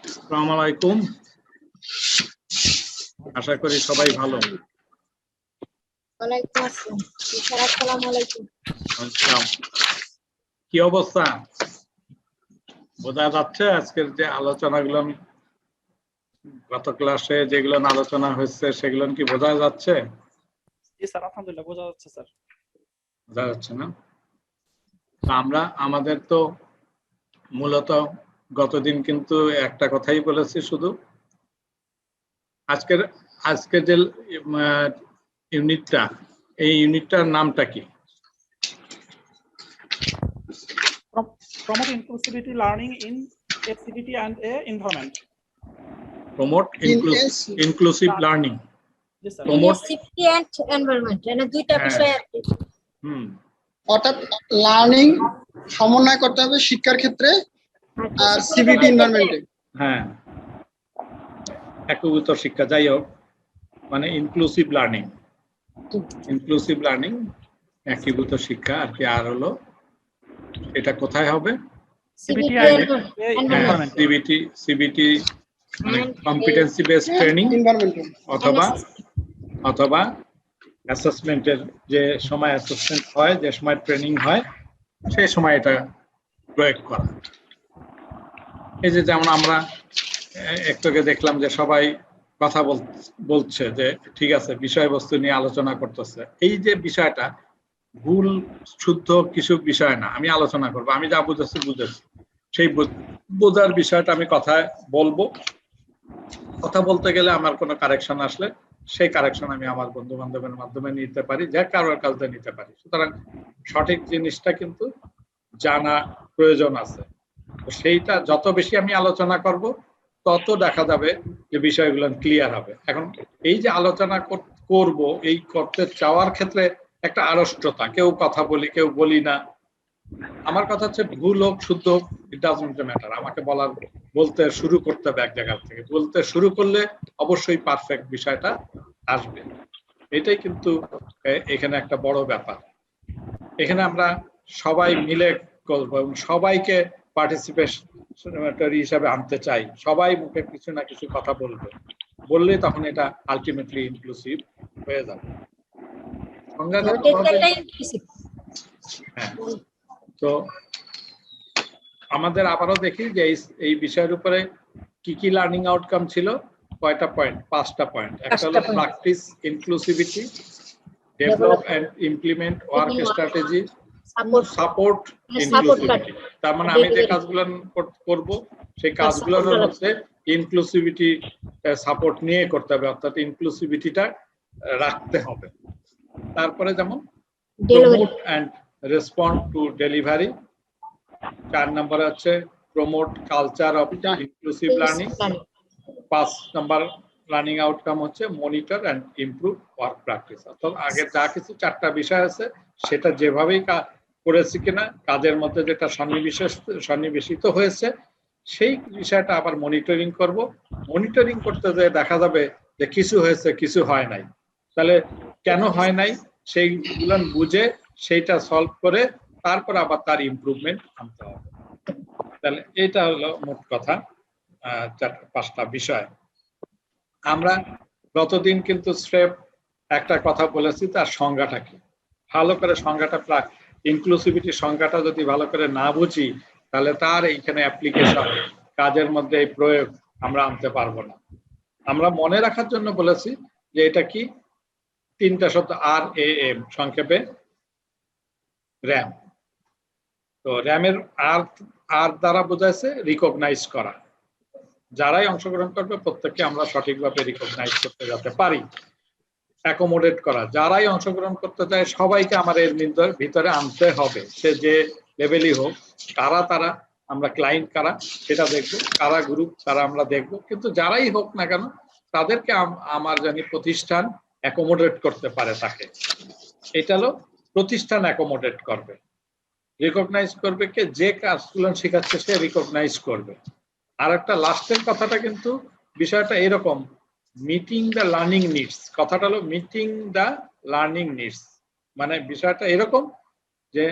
আসসালামু আলাইকুম, আশা করি সবাই ভালো। ওয়ালাইকুম আসসালাম। স্যার আসসালামু আলাইকুম। আসসালাম। কি অবস্থা? বোঝা যাচ্ছে আজকের যে আলোচনাগুলো আমি গত ক্লাসে যেগুলো আলোচনা হয়েছে সেগুলো কি বোঝা যাচ্ছে? জি স্যার, আলহামদুলিল্লাহ বোঝা যাচ্ছে স্যার। বোঝা যাচ্ছে না? আমরা আমাদের তো মূলত গতদিন কিন্তু একটা কথাই বলেছি, শুধু আজকের যে ইউনিটটা, এই ইউনিটটার নামটা কি? Promote inclusivity learning in a CBT and a environment. Promote inclusive learning. জি sir. Promote safety and environment, এনে দুইটা বিষয় আর কি। অর্থাৎ লার্নিং সমন্বয় করতে হবে শিক্ষার ক্ষেত্রে আর সিবিটি এনভায়রনমেন্টে। হ্যাঁ, একীভূত শিক্ষা, যাই হোক, মানে ইনক্লুসিভ লার্নিং, একীভূত শিক্ষা আর কি। আর হলো এটা কোথায় হবে? CBT and environment. সিবিটি মানে কম্পিটেন্সি বেসড ট্রেনিং অথবা অ্যাসেসমেন্টের যে সময় অ্যাসেসমেন্ট হয়, যে সময় ট্রেনিং হয়, সেই সময় এটা প্রয়োগ করা। এই যে যেমন আমরা একটু আগে দেখলাম যে সবাই কথা বলছে যে ঠিক আছে, বিষয়বস্তু নিয়ে আলোচনা করতেছে। এই যে বিষয়টা ভুল শুদ্ধ কিছু বিষয় না, আমি আলোচনা করব, আমি যা বুঝেছি সেই বোঝার বিষয়টা আমি কথায় বলবো। কথা বলতে গেলে আমার কোনো কারেকশন আসলে সেই কারেকশন আমি আমার বন্ধু বান্ধবের মাধ্যমে নিতে পারি, যে কারোর কাছে নিতে পারি। সুতরাং সঠিক জিনিসটা কিন্তু জানা প্রয়োজন আছে। তো সেইটা যত বেশি আমি আলোচনা করব, তত দেখা যাবে যে বিষয়গুলো ক্লিয়ার হবে। এখন এই যে আলোচনা করব, এই করতে চাওয়ার ক্ষেত্রে একটা আড়ষ্টতা, কেউ কথা বলি কেউ বলি না। আমার কথা হচ্ছে ভুল হোক শুদ্ধ হোক, ইট ডাজন্ট ম্যাটার। আমাকে বলতে শুরু করতে হবে এক জায়গা থেকে। বলতে শুরু করলে অবশ্যই পারফেক্ট বিষয়টা আসবে। এটাই কিন্তু এখানে একটা বড় ব্যাপার। এখানে আমরা সবাই মিলে করবো এবং সবাইকে পার্টিসিপেটরি হিসাবে আনতে চাই। সবাই মুখে কিছু না কিছু কথা বললে তখন এটা আলটিমেটলি ইনক্লুসিভ হয়ে যাবে। হ্যাঁ, তো আমাদের আবারও দেখি যে এই বিষয়ের উপরে কি কি লার্নিং আউটকাম ছিল। কয়টা পয়েন্ট? 5টা পয়েন্ট। একটা হলো practice inclusivity, develop and implement work strategy, support inclusivity. তার মানে আমি যে কাজগুলো করব সেই কাজগুলোর মধ্যে ইনক্লুসিভিটি সাপোর্ট নিয়ে করতে হবে, অর্থাৎ ইনক্লুসিভিটিটা রাখতে হবে। তারপরে যেমন promote and respond to delivery. 4 নম্বরে হচ্ছে promote culture of inclusive learning. 5 নম্বর লার্নিং আউটকাম হচ্ছে monitor and improve work practice. অর্থাৎ আগে যা কিছু 4টা বিষয় আছে সেটা যেভাবেই করেছি কিনা, কাজের মধ্যে যেটা সন্নিবেশিত হয়েছে, সেই বিষয়টা আবার মনিটরিং করব। মনিটরিং করতে যে দেখা যাবে যে কিছু হয়েছে কিছু হয় নাই, তাহলে কেন হয় নাই সেইগুলো বুঝে সেইটা সলভ করে তারপর আবার তার ইমপ্রুভমেন্ট আনতে হবে। তাহলে এটা হলো মোট কথা 5টা বিষয়। আমরা গতদিন কিন্তু স্রেফ একটা কথা বলেছি, তার সংজ্ঞাটা কি। ভালো করে সংজ্ঞাটা, ইনক্লুসিভিটির সংজ্ঞাটা যদি ভালো করে না বুঝি, তাহলে তার এইখানে অ্যাপ্লিকেশন, কাজের মধ্যে এই প্রয়োগ আমরা আনতে পারবো না। আমরা মনে রাখার জন্য বলেছি যে এটা কি 3টা শব্দ, RAM, সংক্ষেপে র্যাম। তো র্যামের আর দ্বারা বোঝাইছে রিকগনাইজ করা। যারাই অংশগ্রহণ করবে প্রত্যেককে আমরা সঠিকভাবে রিকগনাইজ করতে যেতে পারি। অ্যাকোমোডেট করা, যারাই অংশগ্রহণ করতে চায় সবাইকে আমার এর ভিতরে আনতে হবে, সে যে লেভেলই হোক। তারা আমরা ক্লায়েন্ট কারা সেটা দেখবো, কারা গ্রুপ তারা আমরা দেখবো, কিন্তু যারাই হোক না কেন তাদেরকে আমার জানি প্রতিষ্ঠান অ্যাকোমোডেট করতে পারে তাকে। এটা হলো প্রতিষ্ঠান অ্যাকোমোডেট করবে, রিকগনাইজ করবে, কে যে কাজগুলো শেখাচ্ছে সে রিকগনাইজ করবে। আর একটা লাস্টের কথাটা কিন্তু বিষয়টা এরকম, মিটিং দ্য লার্নিং নিডস। কথাটা হলো মিটিং দ্য লার্নিং নিডস, মানে বিষয়টা এরকম যে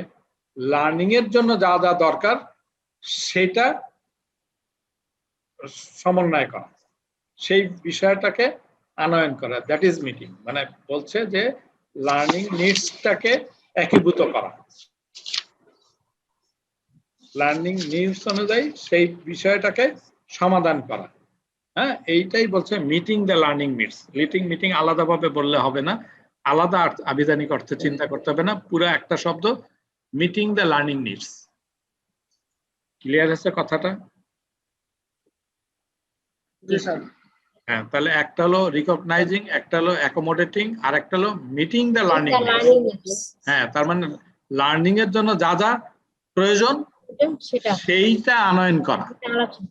লার্নিং এর জন্য যা যা দরকার সেটা সমন্বয় করা, সেই বিষয়টাকে আনয়ন করা, দ্যাট ইজ মিটিং। মানে বলছে যে লার্নিং নিডসটাকে একীভূত করা, লার্নিং নিডস অনুযায়ী সেই বিষয়টাকে সমাধান করা। হ্যাঁ, এইটাই বলছে meeting the learning needs. Meeting আলাদাভাবে বললে হবে না, আলাদা আবিধানিক অর্থে চিন্তা করতে হবে না, পুরো একটা শব্দ, meeting the learning needs. Clear আছে কথাটা? জি স্যার। হ্যাঁ, তাহলে একটা হলো রিকগনাইজিং, একটা হলো অ্যাকোমোডেটিং, আর একটা হলো meeting the learning needs. Learning needs হ্যাঁ, তার মানে লার্নিং এর জন্য যা যা প্রয়োজন সেটা সেইটা আনয়ন করা। আলোচনা।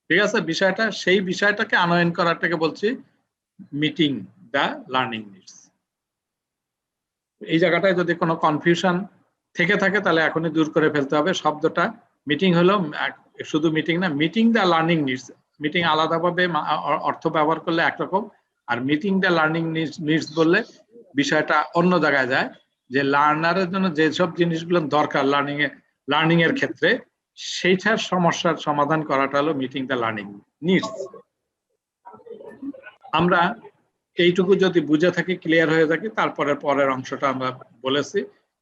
ঠিক আছে, বিষয়টা, সেই বিষয়টাকে আনয়ন করাটাকে বলছি মিটিং দ্য লার্নিং নিডস। এই জায়গাটায় যদি কোনো কনফিউশন থেকে থাকে তাহলে এখনই দূর করে ফেলতে হবে। শব্দটা মিটিং হলো শুধু মিটিং না, meeting the learning needs. Meeting আলাদাভাবে অর্থ ব্যবহার করলে একরকম, আর মিটিং দ্য লার্নিং নিডস বললে বিষয়টা অন্য জায়গায় যায়, যে লার্নারের জন্য যেসব জিনিসগুলো দরকার লার্নিং এর ক্ষেত্রে, সেইটার সমস্যার সমাধান করাটা হলো মিটিং দ্য লার্নিং নিডস। আমরা এইটুকু যদি বুঝে থাকি, ক্লিয়ার হয়ে থাকি, তারপরে পরের অংশটা আমরা বলেছি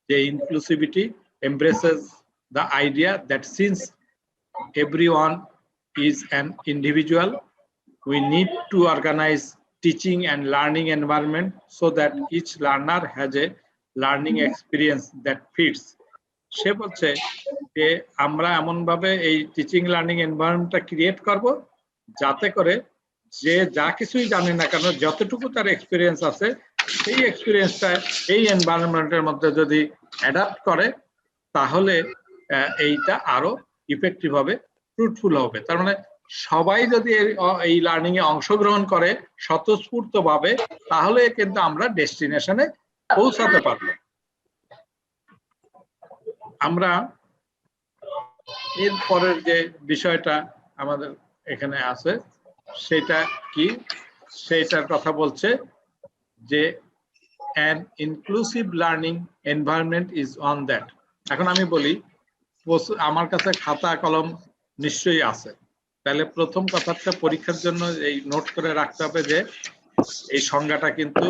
যে inclusivity embraces the idea that since everyone is an individual, we need to organize teaching and learning environment so that each learner has a learning experience that fits. সে বলছে যে আমরা এমন ভাবে এই টিচিং লার্নিং এনভায়রনমেন্টটা ক্রিয়েট করব যাতে করে যে যা কিছুই জানে না কেন, যতটুকু তার এক্সপিরিয়েন্স আছে, সেই এক্সপিরিয়েন্সটা এই এনভায়রনমেন্টের মধ্যে যদি অ্যাডাপ্ট করে, তাহলে এইটা আরো ইফেক্টিভ হবে, ফ্রুটফুল হবে। তার মানে সবাই যদি এই লার্নিং এ অংশগ্রহণ করে স্বতঃস্ফূর্ত ভাবে, তাহলে কিন্তু আমরা ডেস্টিনেশনে পৌঁছাতে পারবো। আমরা এর পরের যে বিষয়টা আমাদের এখানে আছে সেটা কি, সেটার কথা বলছে যে an inclusive learning environment is on that. এখন আমি বলি, আমার কাছে খাতা কলম নিশ্চয়ই আছে, তাহলে প্রথম কথাটা পরীক্ষার জন্য এই নোট করে রাখতে হবে যে এই সংজ্ঞাটা কিন্তু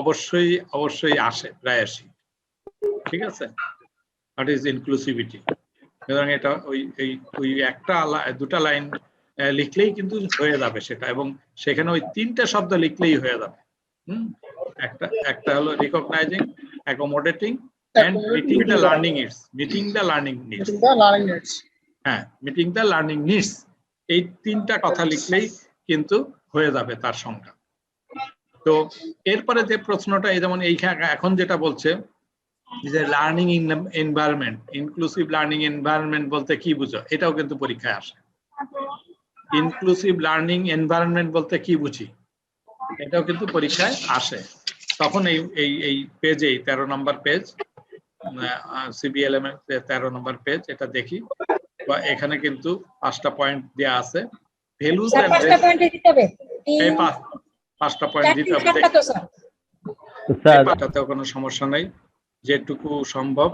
অবশ্যই অবশ্যই আসে, প্রায় আসি। ঠিক আছে, হোয়াট ইজ ইনক্লুসিভিটি। সুতরাং এটা ওই একটা দুটা লাইন লিখলেই কিন্তু হয়ে যাবে সেটা, এবং সেখানে ওই তিনটা শব্দ লিখলেই হয়ে যাবে। একটা হলো recognising, accommodating and meeting the learning needs. Meeting the learning needs, হ্যাঁ, মিটিং দ্য লার্নিং নিডস, এই তিনটা কথা লিখলেই কিন্তু হয়ে যাবে তার সংখ্যা। তো এরপরে যে প্রশ্নটা, এই যেমন এইখানে এখন যেটা বলছে যে learning environment, inclusive learning environment বলতে কি বুঝো, এটাও কিন্তু পরীক্ষায় আসে। ইনক্লুসিভ লার্নিং এনভায়রনমেন্ট বলতে কি বুঝি, এটাও কিন্তু পরীক্ষায় আসে। তখন এই পেজে 13 নম্বর পেজ, সিবিএলএম এর 13 নম্বর পেজ, এটা দেখি, বা এখানে কিন্তু 5টা পয়েন্ট দেয়া আছে। ভ্যালুজ এন্ড 5টা পয়েন্ট দিতে হবে, এই 5টা পয়েন্ট দিতে হবে, পাঠাতেও কোনো সমস্যা নেই, যেটুকু সম্ভব।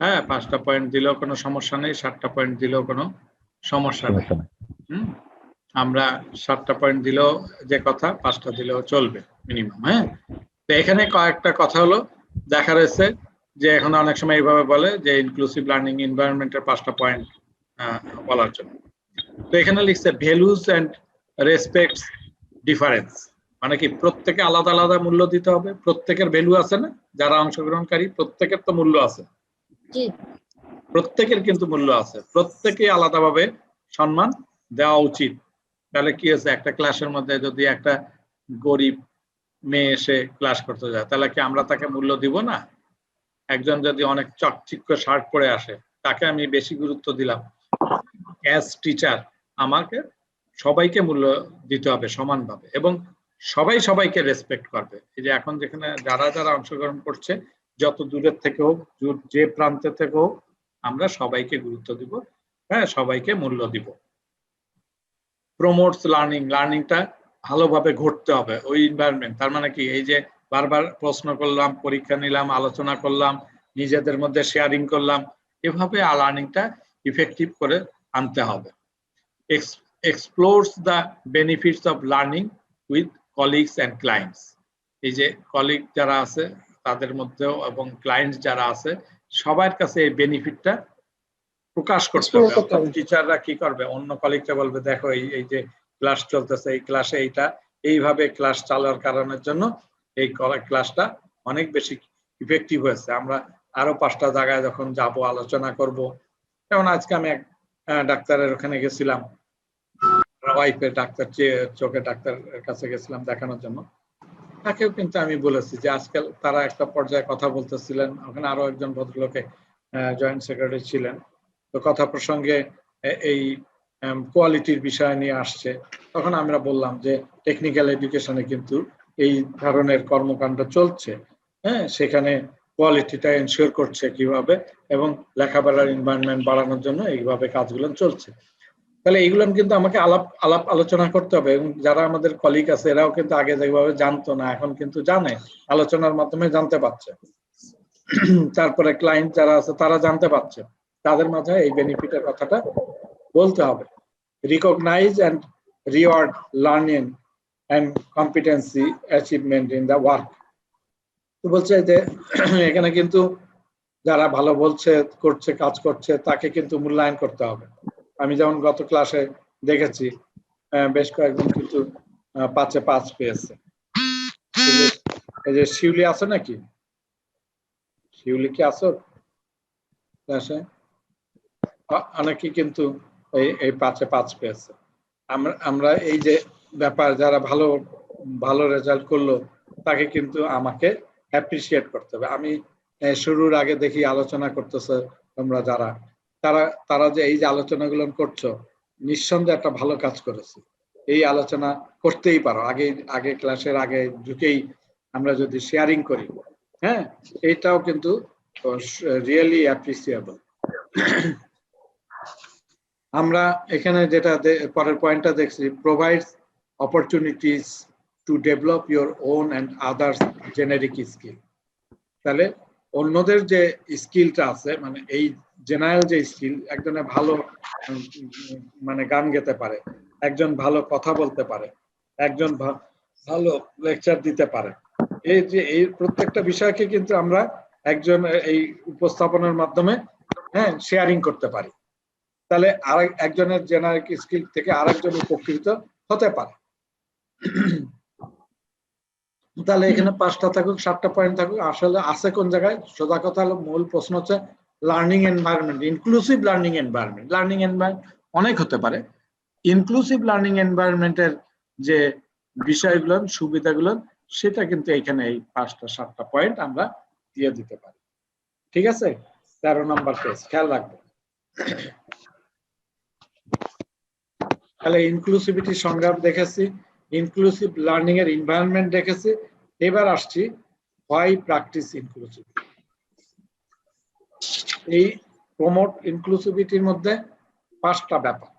হ্যাঁ, 5টা পয়েন্ট দিলেও কোনো সমস্যা নেই, 7টা পয়েন্ট দিলেও কোনো সমস্যা নেই। আমরা 7টা পয়েন্ট দিলেও যে কথা, 5টা দিলেও চলবে মিনিমাম। হ্যাঁ, তো এখানে কয়েকটা কথা হলো দেখা রয়েছে যে এখন অনেক সময় এইভাবে বলে যে ইনক্লুসিভ লার্নিং এনভায়রনমেন্টের 5টা পয়েন্ট বলার জন্য। তো এখানে লিখছে ভ্যালুজ এন্ড রেসপেক্টস ডিফারেন্স, মানে কি প্রত্যেকে আলাদা আলাদা মূল্য দিতে হবে। প্রত্যেকের ভ্যালু আছে না, যারা অংশগ্রহণকারী প্রত্যেকের তো মূল্য আছে, প্রত্যেকের কিন্তু মূল্য আছে, প্রত্যেকে আলাদাভাবে সম্মান দেওয়া উচিত। তাহলে কি আছে, একটা ক্লাসের মধ্যে যদি একটা গরিব মেয়ে এসে ক্লাস করতে যায়, তাহলে কি আমরা তাকে মূল্য দিব না? একজন যদি অনেক চকচিক্য শার্ট পরে আসে, তাকে আমি বেশি গুরুত্ব দিলাম। অ্যাজ টিচার আমাকে সবাইকে মূল্য দিতে হবে সমানভাবে, এবং সবাই সবাইকে রেসপেক্ট করবে। এই যে এখন যেখানে যারা যারা অংশগ্রহণ করছে, যত দূরের থেকে হোক, যে প্রান্তে থেকে হোক, আমরা সবাইকে গুরুত্ব দিব, হ্যাঁ, সবাইকে মূল্য দিব। প্রমোটস লার্নিং, লার্নিংটা ভালোভাবে ঘটতে হবে ওই এনভায়রনমেন্ট। তার মানে কি, এই যে বারবার প্রশ্ন করলাম, পরীক্ষা নিলাম, আলোচনা করলাম, নিজেদের মধ্যে শেয়ারিং করলাম, এভাবে লার্নিংটা ইফেক্টিভ করে আনতে হবে। Explores the benefits of learning with colleagues and clients. এই যে কলিগ যারা আছে তাদের মধ্যেও এবং ক্লায়েন্টস যারা আছে সবার কাছে এই বেনিফিটটা প্রকাশ করতে হবে। অর্থাৎ টিচাররা কি করবে, অন্য কলিগকে বলবে দেখো এই যে ক্লাস চলতেছে, এই ক্লাসে এইভাবে ক্লাস চালার কারণের জন্য এই ক্লাসটা অনেক বেশি ইফেক্টিভ হয়েছে। আমরা আরো 5টা জায়গায় যখন যাব আলোচনা করব, যেমন আজকে আমি এক ডাক্তারের ওখানে গেছিলাম, ওয়াইফের ডাক্তার, চোখের ডাক্তারের কাছে গেছিলাম দেখানোর জন্য। তাকেও কিন্তু আমি বলেছি যে আজকাল তারা একটা পর্যায়ে কথা বলতেছিলেন, ওখানে আরো একজন ভদ্রলোকে জয়েন্ট সেক্রেটারি ছিলেন, তো কথা প্রসঙ্গে এই কোয়ালিটির বিষয় নিয়ে আসছে। তখন আমরা বললাম যে টেকনিক্যাল এডুকেশনে কিন্তু এই ধরনের কর্মকাণ্ড চলছে, হ্যাঁ, সেখানে কোয়ালিটিটা এনশিওর করছে কিভাবে, এবং লেখাপড়ার এনভায়রনমেন্ট বাড়ানোর জন্য এইভাবে কাজগুলো চলছে। তাহলে এইগুলো কিন্তু আমাকে আলাপ আলোচনা করতে হবে, এবং যারা আমাদের কলিগ আছে এরাও কিন্তু আগে যেভাবে জানতো না এখন কিন্তু জানে, আলোচনার মাধ্যমে জানতে পারছে। তারপরে ক্লায়েন্ট যারা আছে তারা জানতে পারছে, তাদের মাঝে এই বেনিফিটের কথাটা বলতে হবে। Recognise and reward learning and competency achievement in the work. তো বলছে যে এখানে কিন্তু যারা ভালো বলছে, করছে, কাজ করছে, তাকে কিন্তু মূল্যায়ন করতে হবে। আমি যেমন গত ক্লাসে দেখেছি বেশ কয়েকজন কিন্তু 5-এ 5 পেয়েছে। এই যে শিউলি আছে নাকি, শিউলি কি আছো ক্লাসে? অনেকে কিন্তু এই 5-এ 5 পেয়েছে। আমরা এই যে ব্যাপার, যারা ভালো রেজাল্ট করলো তাকে কিন্তু আমাকে অ্যাপ্রিসিয়েট করতে হবে। আমি শুরুর আগে দেখি আলোচনা করতেছে তোমরা যারা, তারা যে এই যে আলোচনাগুলো করছো, নিঃসন্দেহে একটা ভালো কাজ করেছে। এই আলোচনা করতেই পারো, আগে ক্লাসের আগে ঢুকেই আমরা যদি শেয়ারিং করি, হ্যাঁ, এইটাও কিন্তু রিয়েলি অ্যাপ্রিসিয়েবল। আমরা এখানে যেটা পরের পয়েন্টটা দেখছি, provides opportunities to develop your own and others generic skill. তাহলে অন্যদের যে স্কিলটা আছে, মানে এই জেনারেল যে স্কিল, একজনে ভালো মানে গান গেতে পারে, একজন ভালো কথা বলতে পারে, একজন ভালো লেকচার দিতে পারে, এই প্রত্যেকটা বিষয়কে কিন্তু আমরা একজন এই উপস্থাপনের মাধ্যমে হ্যাঁ শেয়ারিং করতে পারি। তাহলে একজনের জেনারিক স্কিল থেকে আরেকজন উপকৃত হতে পারে। তাহলে এখানে 5টা থাকুক 7টা পয়েন্ট থাকুক, আসলে আছে কোন জায়গায়? সোজা কথা হলো, মূল প্রশ্ন হচ্ছে learning environment, inclusive learning environment. Learning environment অনেক হতে পারে, ইনক্লুসিভ লার্নিং এনভায়রনমেন্টের যে বিষয়গুলো, সুবিধাগুলো, সেটা কিন্তু এখানে এই 5টা 7টা পয়েন্ট আমরা দিয়ে দিতে পারি। ঠিক আছে, 13 নম্বর পেজ খেয়াল রাখবো। তাহলে ইনক্লুসিভিটির সংজ্ঞা দেখেছি, ইনক্লুসিভ লার্নিং এর এনভায়রনমেন্ট দেখেছি। এবার আসছি হোয়াই প্র্যাকটিস ইনক্লুসিভিটি। এই প্রমোট ইনক্লুসিভিটির মধ্যে 5টা ব্যাপার।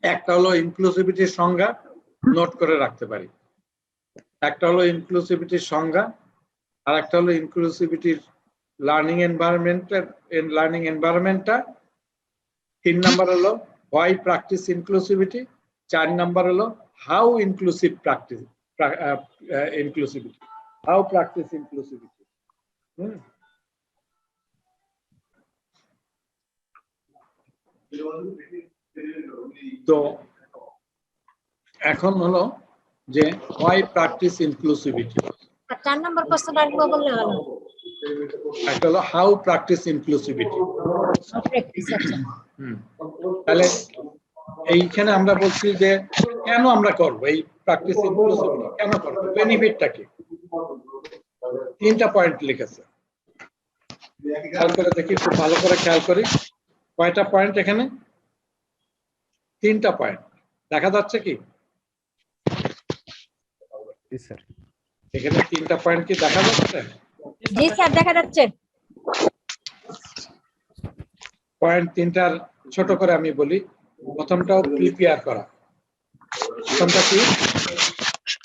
একটা হলো ইনক্লুসিভিটির সংজ্ঞা, নোট করে রাখতে পারি। একটা হলো ইনক্লুসিভিটির সংজ্ঞা, আর একটা হলো ইনক্লুসিভিটির লার্নিং এনভায়রনমেন্টটা। 3 নাম্বার হলো হোয়াই প্র্যাকটিস ইনক্লুসিভিটি। 4 নাম্বার হলো how inclusive practice inclusivity, how practice inclusivity. তো এখন হলো যে হোয়াই প্র্যাকটিস ইনক্লুসিভিটি। 4 নম্বর প্রশ্নটা আরেকবার বললে ভালো। একটা হলো হাউ প্র্যাকটিস ইনক্লুসিভিটি। তাহলে এইখানে আমরা বলছি যে কেন আমরা করব এই প্র্যাকটিস ইনক্লুসিভিটি, কেন করব, বেনিফিটটা কি? 3টা পয়েন্ট লিখেছে, খেয়াল করে দেখি, খুব ভালো করে খেয়াল করি। কয়টা পয়েন্ট এখানে? 3টা পয়েন্ট। দেখা যাচ্ছে কি এখানে 3টা পয়েন্ট কি দেখা যাচ্ছে? জি স্যার, দেখা যাচ্ছে। পয়েন্ট 3টার ছোট করে আমি বলি। প্রথমটাও প্রিপেয়ার করা, প্রথমটা কি?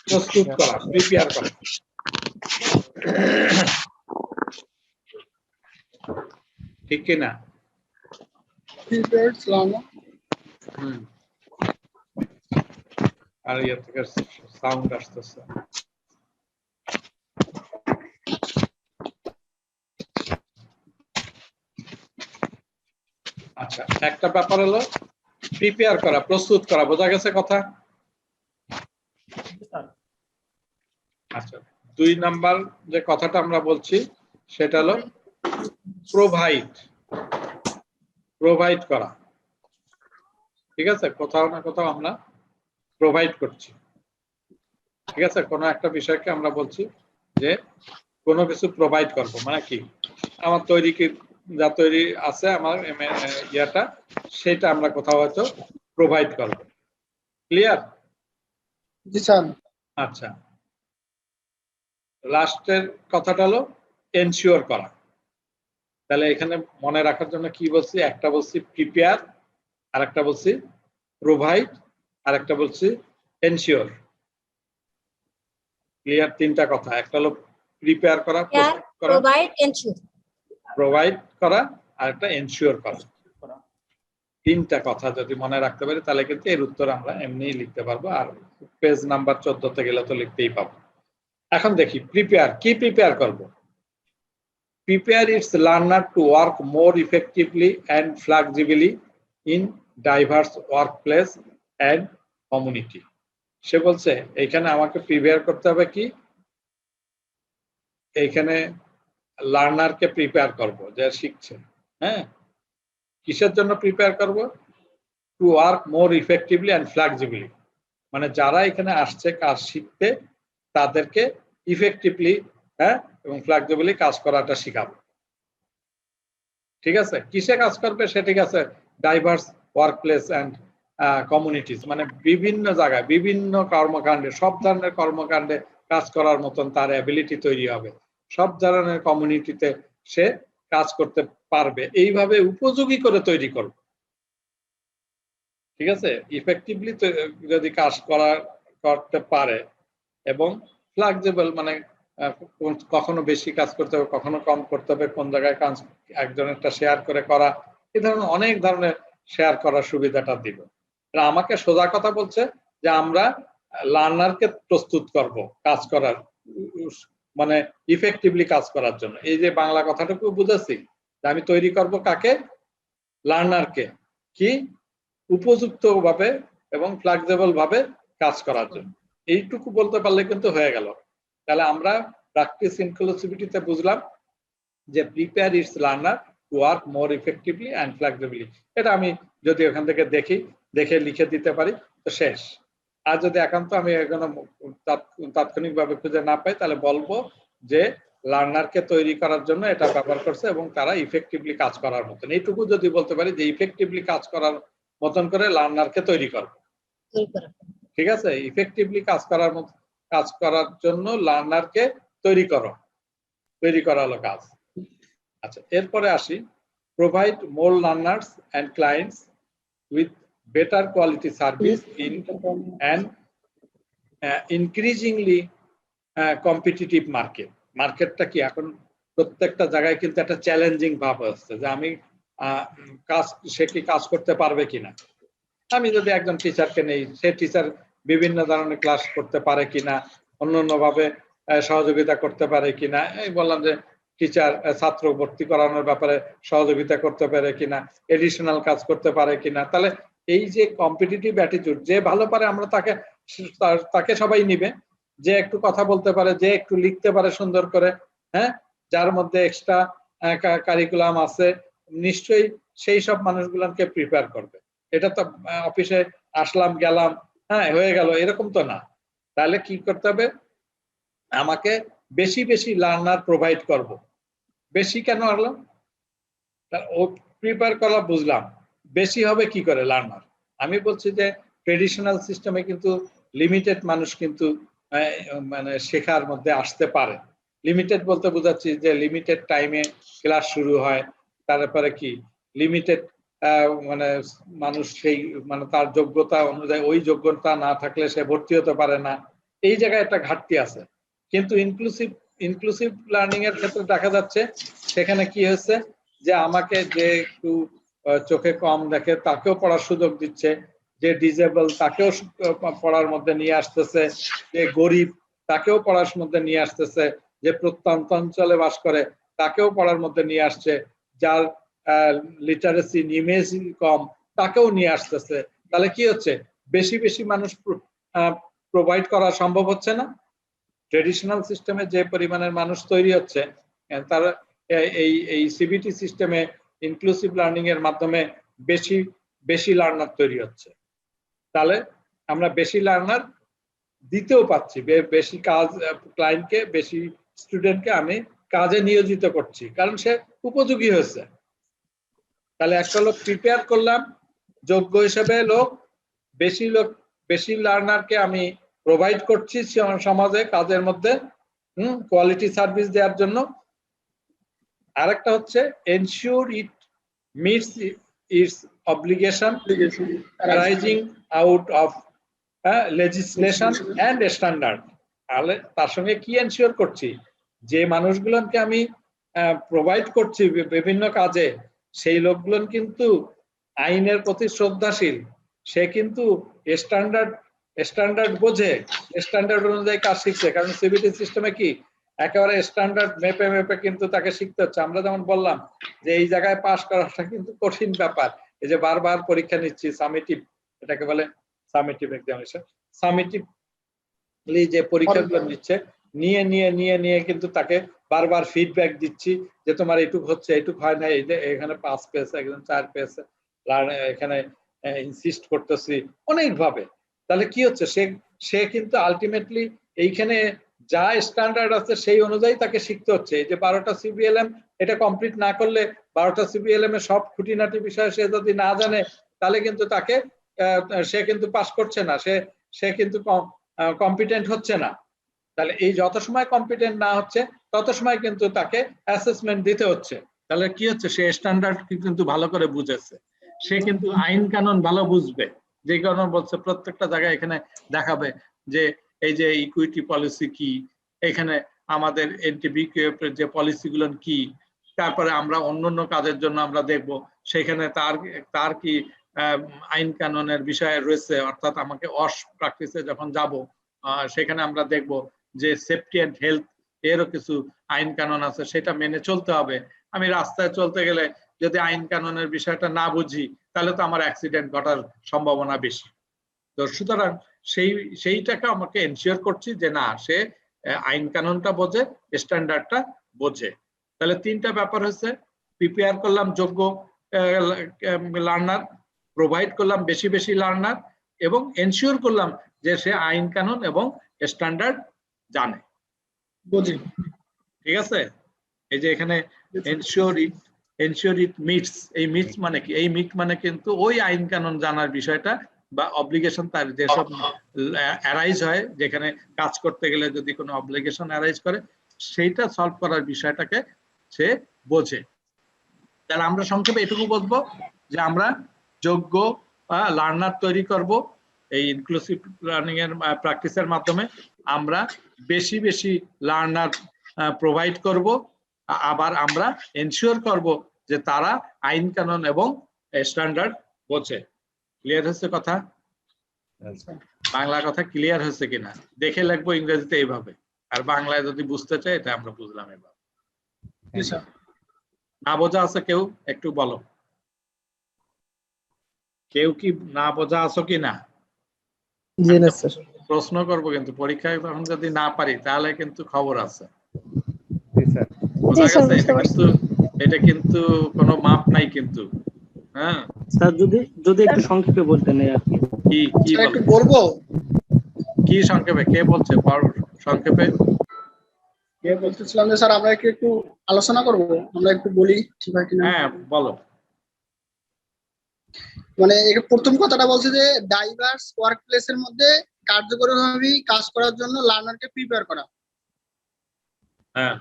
প্রস্তুত করা, প্রিপেয়ার করা। ঠিক কিনা? prepared learner. আর ইয়ে থেকে সাউন্ড আসতেছে। আচ্ছা, একটা ব্যাপার হলো প্রিপেয়ার করা, প্রস্তুত করা, বোঝা গেছে কথা? আচ্ছা, 2 নাম্বার যে কথাটা আমরা বলছি সেটা হলো প্রোভাইড করা। ঠিক আছে, কোথাও না কোথাও আমরা প্রোভাইড করছি। ঠিক আছে, কোনো একটা বিষয়কে আমরা বলছি যে কোনো কিছু প্রোভাইড করব, মানে কি আমার যা তৈরি আছে আমার ইয়াটা, সেটা আমরা কোথাও হয়তো প্রোভাইড করব। ক্লিয়ার? জি স্যার। আচ্ছা, লাস্টের কথাটা হলো এনশিওর করা। তাহলে এখানে মনে রাখার জন্য কি বলছি, একটা বলছি প্রিপেয়ার, আর একটা বলছি প্রোভাইড, আর একটা বলছি এনশিওর। ক্লিয়ার? 3টা কথা, একটা হলো প্রিপেয়ার করা, প্রোভাইড করা, আর একটা এনশিওর করা। 3টা কথা যদি মনে রাখতে পারি তাহলে কিন্তু এর উত্তর আমরা এমনিই লিখতে পারবো, আর পেজ নাম্বার 14 গেলে তো লিখতেই পাবো। এখন দেখি প্রিপেয়ার, কি প্রিপেয়ার করব? Prepare its learner to work more effectively and flexibly in diverse workplace and community. সে বলছে এখানে আমাকে প্রিপেয়ার করতে হবে কি, এইখানে লার্নারকে প্রিপেয়ার করব, যে শিখছে। হ্যাঁ, কিসের জন্য প্রিপেয়ার করব? To work more effectively and flexibly, মানে যারা এখানে আসছে কাজ শিখতে তাদেরকে ইফেক্টিভলি এবং ফ্লেক্সিবলি কাজ করাটা শিখাবো। ঠিক আছে, কিসে কাজ করবে সে? ঠিক আছে, ডাইভার্স ওয়ার্কপ্লেস অ্যান্ড কমিউনিটিস, মানে বিভিন্ন জায়গায় বিভিন্ন কর্মকাণ্ডে, সব ধরনের কর্মকাণ্ডে কাজ করার মতন তার অ্যাবিলিটি তৈরি হবে, সব ধরনের কমিউনিটিতে সে কাজ করতে পারবে, এইভাবে উপযোগী করে তৈরি করবে। ঠিক আছে, ইফেক্টিভলি যদি কাজ করতে পারে এবং ফ্লেক্সিবল, মানে কখনো বেশি কাজ করতে হবে, কখনো কম করতে হবে, কোন জায়গায় কাজ একজনেরটা শেয়ার করে করা, এই ধরনের অনেক ধরনের শেয়ার করার সুবিধাটা দিব। আমাকে সোজা কথা বলছে যে আমরা লার্নারকে প্রস্তুত করব কাজ করার, মানে ইফেক্টিভলি কাজ করার জন্য। এই যে বাংলা কথাটুকু বুঝেছি, যে আমি তৈরি করব কাকে? লার্নারকে, কি উপযুক্ত ভাবে এবং ফ্লেক্সিবল ভাবে কাজ করার জন্য। এইটুকু বলতে পারলে কিন্তু হয়ে গেল। তাহলে আমরা প্র্যাকটিস ইনক্লুসিভিটিতে বুঝলাম যে prepare its learner to work more effectively and flexibly. এটা আমি যদি ওখান থেকে দেখে লিখে দিতে পারি তো শেষ। আর যদি একান্ত আমি এখনো তাৎক্ষণিকভাবে খুঁজে না পাই তাহলে বলবো যে লার্নারকে তৈরি করার জন্য এটা ব্যবহার করছে এবং তারা ইফেক্টিভলি কাজ করার মতন। এইটুকু যদি বলতে পারি যে ইফেক্টিভলি কাজ করার মতন করে লার্নারকে তৈরি করবো। ঠিক আছে, ইফেক্টিভলি কাজ করার জন্য লার্নারকে তৈরি করা হলো কাজ। আচ্ছা, এরপরে আসি, provide more learners and clients with better quality service in an increasingly competitive market. মার্কেটটা কি এখন প্রত্যেকটা জায়গায় কিন্তু একটা চ্যালেঞ্জিং ভাব হচ্ছে যে আমি সে কি কাজ করতে পারবে কিনা। আমি যদি একজন টিচারকে নেই, সে টিচার বিভিন্ন ধরনের ক্লাস করতে পারে কিনা, অন্য ভাবে সহযোগিতা করতে পারে কিনা, এই বললাম যে টিচার ছাত্র ভর্তি করানোর ব্যাপারে সহযোগিতা করতে পারে কিনা, এডিশনাল কাজ করতে পারে কিনা। তাহলে এই যে কম্পিটিটিভ অ্যাটিটিউড, যে ভালো পারে আমরা তাকে সবাই নিবে, যে একটু কথা বলতে পারে, যে একটু লিখতে পারে সুন্দর করে, হ্যাঁ, যার মধ্যে এক্সট্রা কারিকুলাম আছে, নিশ্চয়ই সেই সব মানুষগুলোকে প্রিপেয়ার করবে। এটা তো অফিসে আসলাম গেলাম, হ্যাঁ, হয়ে গেল, এরকম তো না। তাহলে কি করতে হবে? আমাকে বেশি বেশি লার্নার প্রোভাইড করব। বেশি কেন আসলাম? ও প্রিপেয়ার করা বুঝলাম, বেশি হবে কি করে লার্নার? আমি বলছি যে ট্রেডিশনাল সিস্টেমে কিন্তু লিমিটেড মানুষ কিন্তু মানে শেখার মধ্যে আসতে পারে। লিমিটেড বলতে বোঝাচ্ছি যে লিমিটেড টাইমে ক্লাস শুরু হয়, তারপরে কি লিমিটেড মানে মানুষ সেই মানে তার যোগ্যতা অনুযায়ী, ওই যোগ্যতা না থাকলে সে ভর্তি হতে পারে না। এই জায়গায় একটা ঘাটতি আছে। কিন্তু ইনক্লুসিভ লার্নিং এর ক্ষেত্রে দেখা যাচ্ছে সেখানে কি হচ্ছে যে আমাকে যে একটু চোখে কম দেখে তাকেও পড়ার সুযোগ দিচ্ছে, যে ডিজেবল তাকেও পড়ার মধ্যে নিয়ে আসতেছে, যে গরিব তাকেও পড়ার মধ্যে নিয়ে আসতেছে, যে প্রত্যন্ত অঞ্চলে বাস করে তাকেও পড়ার মধ্যে নিয়ে আসছে, যার লিটারেসি নিমেসি কম তাকেও নিয়ে আসতেছে। তাহলে কি হচ্ছে, বেশি বেশি মানুষ প্রোভাইড করা সম্ভব হচ্ছে না। ট্রেডিশনাল সিস্টেমে যে পরিমাণের মানুষ তৈরি হচ্ছে, তার এই সিবিটি সিস্টেমে ইনক্লুসিভ লার্নিং এর মাধ্যমে বেশি বেশি লার্নার তৈরি হচ্ছে। তাহলে আমরা বেশি লার্নার দিতেও পাচ্ছি, বেশি কাজ ক্লায়েন্টকে, বেশি স্টুডেন্টকে আমি কাজে নিয়োজিত করছি, কারণ সে উপযোগী হয়েছে। তাহলে একটা লোক প্রিপেয়ার করলাম যোগ্য হিসেবে, বেশি লার্নারকে আমি প্রোভাইড করছি সমাজে কাজের মধ্যে কোয়ালিটি সার্ভিস দেওয়ার জন্য। আরেকটা হচ্ছে ensure it meets it's obligation arising out of legislation and standard। তাহলে তার সঙ্গে কি এনশিওর করছি, যে মানুষগুলোকে আমি প্রোভাইড করছি বিভিন্ন কাজে, সেই লোকগুলো কিন্তু আইনের প্রতি শ্রদ্ধাশীল, সে কিন্তু স্ট্যান্ডার্ড বোঝে, স্ট্যান্ডার্ড অনুযায়ী কাজ শিখছে। কারণ সিবিটি সিস্টেমে কি একেবারে স্ট্যান্ডার্ড মেপে মেপে কিন্তু তাকে শিখতে হচ্ছে। আমরা যেমন বললাম যে এই জায়গায় পাস করাটা কিন্তু কঠিন ব্যাপার, এই যে বারবার পরীক্ষা নিচ্ছি, সামেটিভ, এটাকে বলে সামেটিভ এক্সামিনেশন, সামেটিভলি যে পরীক্ষাগুলো নিচ্ছে, নিয়ে নিয়ে নিয়ে নিয়ে কিন্তু তাকে বারবার ফিডব্যাক দিচ্ছি যে তোমার এইটুক হচ্ছে, এইটুক হয় না, এই যে এখানে 5 পেয়েছে, একজন 4 পেয়েছে, এখানে ইনসিস্ট করতেছি অনেকভাবে। তাহলে কি হচ্ছে, সে কিন্তু আলটিমেটলি এইখানে যা স্ট্যান্ডার্ড আছে সেই অনুযায়ী তাকে শিখতে হচ্ছে। এই যে 12টা সিবিএলএম এটা কমপ্লিট না করলে, 12টা সিবিএলএম এর সব খুঁটিনাটি বিষয় সে যদি না জানে, তাহলে কিন্তু তাকে সে কিন্তু পাস করছে না, সে কিন্তু কম্পিটেন্ট হচ্ছে না। তাহলে এই যত সময় কম্পিটেন্ট না হচ্ছে তত সময় কিন্তু তাকে অ্যাসেসমেন্ট দিতে হচ্ছে। তাহলে কি হচ্ছে, সে স্ট্যান্ডার্ড কিন্তু ভালো করে বুঝেছে, সে কিন্তু আইন কানুন ভালো বুঝবে। যে কারণে বলছে প্রত্যেকটা জায়গায় এখানে দেখাবে যে এই যে ইকুইটি পলিসি কি, এখানে আমাদের এনটিবি যে পলিসিগুলো কি, তারপরে আমরা অন্যান্য কাজের জন্য আমরা দেখব সেখানে তার কি আইন কানুনের বিষয়ে রয়েছে। অর্থাৎ আমাকে অস প্র্যাকটিসে যখন যাব, সেখানে আমরা দেখব যে সেফটি অ্যান্ড হেলথ এরও কিছু আইন কানুন আছে, সেটা মেনে চলতে হবে। আমি রাস্তায় চলতে গেলে যদি আইন কানুনের বিষয়টা না বুঝি, তাহলে তো আমার অ্যাক্সিডেন্ট ঘটার সম্ভাবনা বেশি। তো সুতরাং সেইটাকে আমাকে এনশিওর করছি যে না, সে আইন কানুনটা বোঝে, স্ট্যান্ডার্ডটা বোঝে। তাহলে 3টা ব্যাপার হচ্ছে, প্রিপেয়ার করলাম যোগ্য লার্নার, প্রোভাইড করলাম বেশি বেশি লার্নার, এবং এনশিওর করলাম যে সে আইন কানুন এবং স্ট্যান্ডার্ড জানে, বুঝি। ঠিক আছে। এই যে এখানে এনশিওর ইট মিটস, এই মিটস মানে কি, এই মিট মানে কিন্তু ওই আইন কানুন জানার বিষয়টা বা অব্লিগেশন, তার যেসব অ্যারাইজ হয়, যেখানে কাজ করতে গেলে যদি কোনো অব্লিগেশন অ্যারাইজ করে, সেইটা সলভ করার বিষয়টাকে সে বোঝে। তাহলে আমরা সংক্ষেপে এটুকু বলবো যে আমরা যোগ্য লার্নার তৈরি করব এই ইনক্লুসিভ লার্নিং এর প্র্যাকটিসের মাধ্যমে। আমরা বেশি বেশি লার্নার প্রোভাইড করব, আবার আমরা এনশিওর করব যে তারা আইন কানুন এবং স্ট্যান্ডার্ড বোঝে। ক্লিয়ার হচ্ছে কথা? বাংলা কথা ক্লিয়ার হচ্ছে কিনা দেখে লিখবো ইংরেজিতে এইভাবে, আর বাংলায় যদি বুঝতে চাই এটা আমরা বুঝলাম এভাবে। না বোঝা আছে কেউ একটু বলো, কেউ কি না বোঝা আছো কি না? প্রশ্ন করবো, কিন্তু পরীক্ষায় তখন যদি না পারি তাহলে কিন্তু খবর আছে। এটা কিন্তু কোনো মাপ নাই কিন্তু। হ্যাঁ স্যার, যদি একটু সংক্ষেপে বলতেন। কি একটু বলবো, কি সংক্ষেপে, কে বলছে সংক্ষেপে? বলতেছিলাম যে স্যার আমরা একটু আলোচনা করব, আমরা একটু বলি ঠিক আছে কিনা। হ্যাঁ বলো। মানে প্রথম কথাটা বলছে যে ডাইভার্স ওয়ার্ক প্লেসের মধ্যে কার্যকরভাবে কাজ করার জন্য লার্নারকে প্রিপেয়ার করা। হ্যাঁ।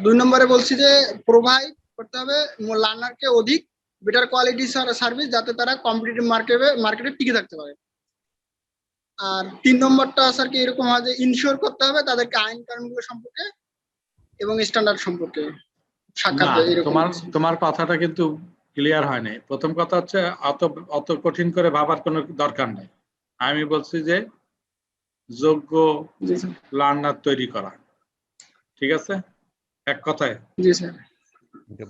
2 নম্বরে বলছি যে প্রোভাইড করতে হবে লার্নারকে অধিক বেটার কোয়ালিটি সার্ভিস, যাতে তারা কম্পিটিটিভ মার্কেটে টিকে থাকতে পারে। আর 3 নম্বরটা স্যার কি এরকম হয় যে ইনশিওর করতে হবে তাদেরকে আইন কানুনগুলো সম্পর্কে এবং স্ট্যান্ডার্ড সম্পর্কে। সাক্ষাৎ না, দেয় এরকম তোমার কিছু। তোমার কথাটা কিন্তু ক্লিয়ার হয় নাই। প্রথম কথা হচ্ছে অত অত কঠিন করে ভাবার কোনো দরকার নেই। আমি বলছি যে যোগ্য জি স্যার। লার্নার তৈরি করা, ঠিক আছে, এক কথায়। জি স্যার।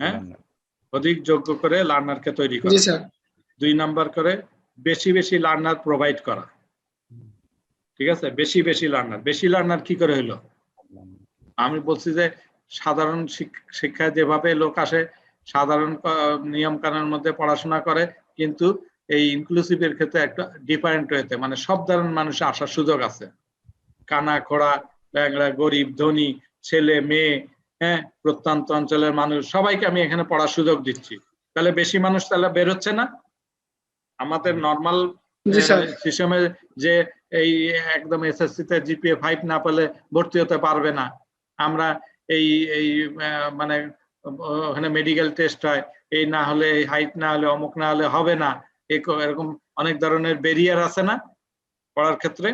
হ্যাঁ, অধিক যোগ্য করে লার্নারকে তৈরি জি করা। স্যার। 2 নাম্বার করে বেশি বেশি লার্নার প্রোভাইড করা, ঠিক আছে। বেশি বেশি লার্নার, বেশি লার্নার কি করে হলো? আমি বলছি যে সাধারণ শিক্ষায় যেভাবে লোক আসে সাধারণ নিয়ম কানুনের মধ্যে পড়াশোনা করে, কিন্তু এই ইনক্লুসিভের ক্ষেত্রে একটা ডিফারেন্ট হয়েছে, মানে সব ধরনের মানুষ আসার সুযোগ আছে। কানা খোড়া, ল্যাংড়া, গরিব, ধনী, ছেলে মেয়ে, হ্যাঁ, প্রত্যন্ত অঞ্চলের মানুষ, সবাইকে আমি এখানে পড়ার সুযোগ দিচ্ছি। তাহলে বেশি মানুষ তাহলে বের হচ্ছে না? আমাদের নর্মাল জি স্যার। সিস্টেমে যে এই একদম এসএসসি তে জিপিএ 5 না পেলে ভর্তি হতে পারবে না, আমরা এই এই মানে ওখানে মেডিকেল টেস্ট হয়, এই না হলে এই হাইট না হলে অমুক না হলে হবে না, এরকম অনেক ধরনের ব্যারিয়ার আছে না পড়ার ক্ষেত্রে?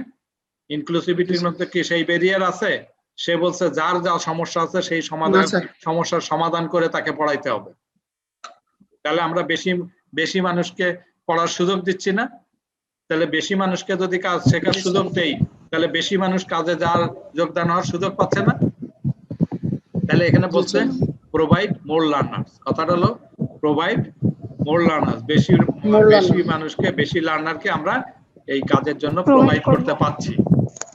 ইনক্লুসিভিটির মধ্যে কি সেই ব্যারিয়ার আছে? সে বলছে যার যা সমস্যা আছে সেই সমস্যার সমাধান করে তাকে পড়াইতে হবে। তাহলে আমরা বেশি বেশি মানুষকে পড়ার সুযোগ দিচ্ছি না? তাহলে বেশি মানুষকে যদি কাজ শেখার সুযোগ দেই, তাহলে বেশি মানুষ কাজে যার যোগদান হওয়ার সুযোগ পাচ্ছে না? তাহলে এখানে বলছে প্রোভাইড মোর লার্নার্স, কথাটা হলো প্রোভাইড মোর লার্নার্স, বেশি বেশি মানুষকে, বেশি লার্নারকে আমরা এই কাজের জন্য প্রোভাইড করতে পারছি।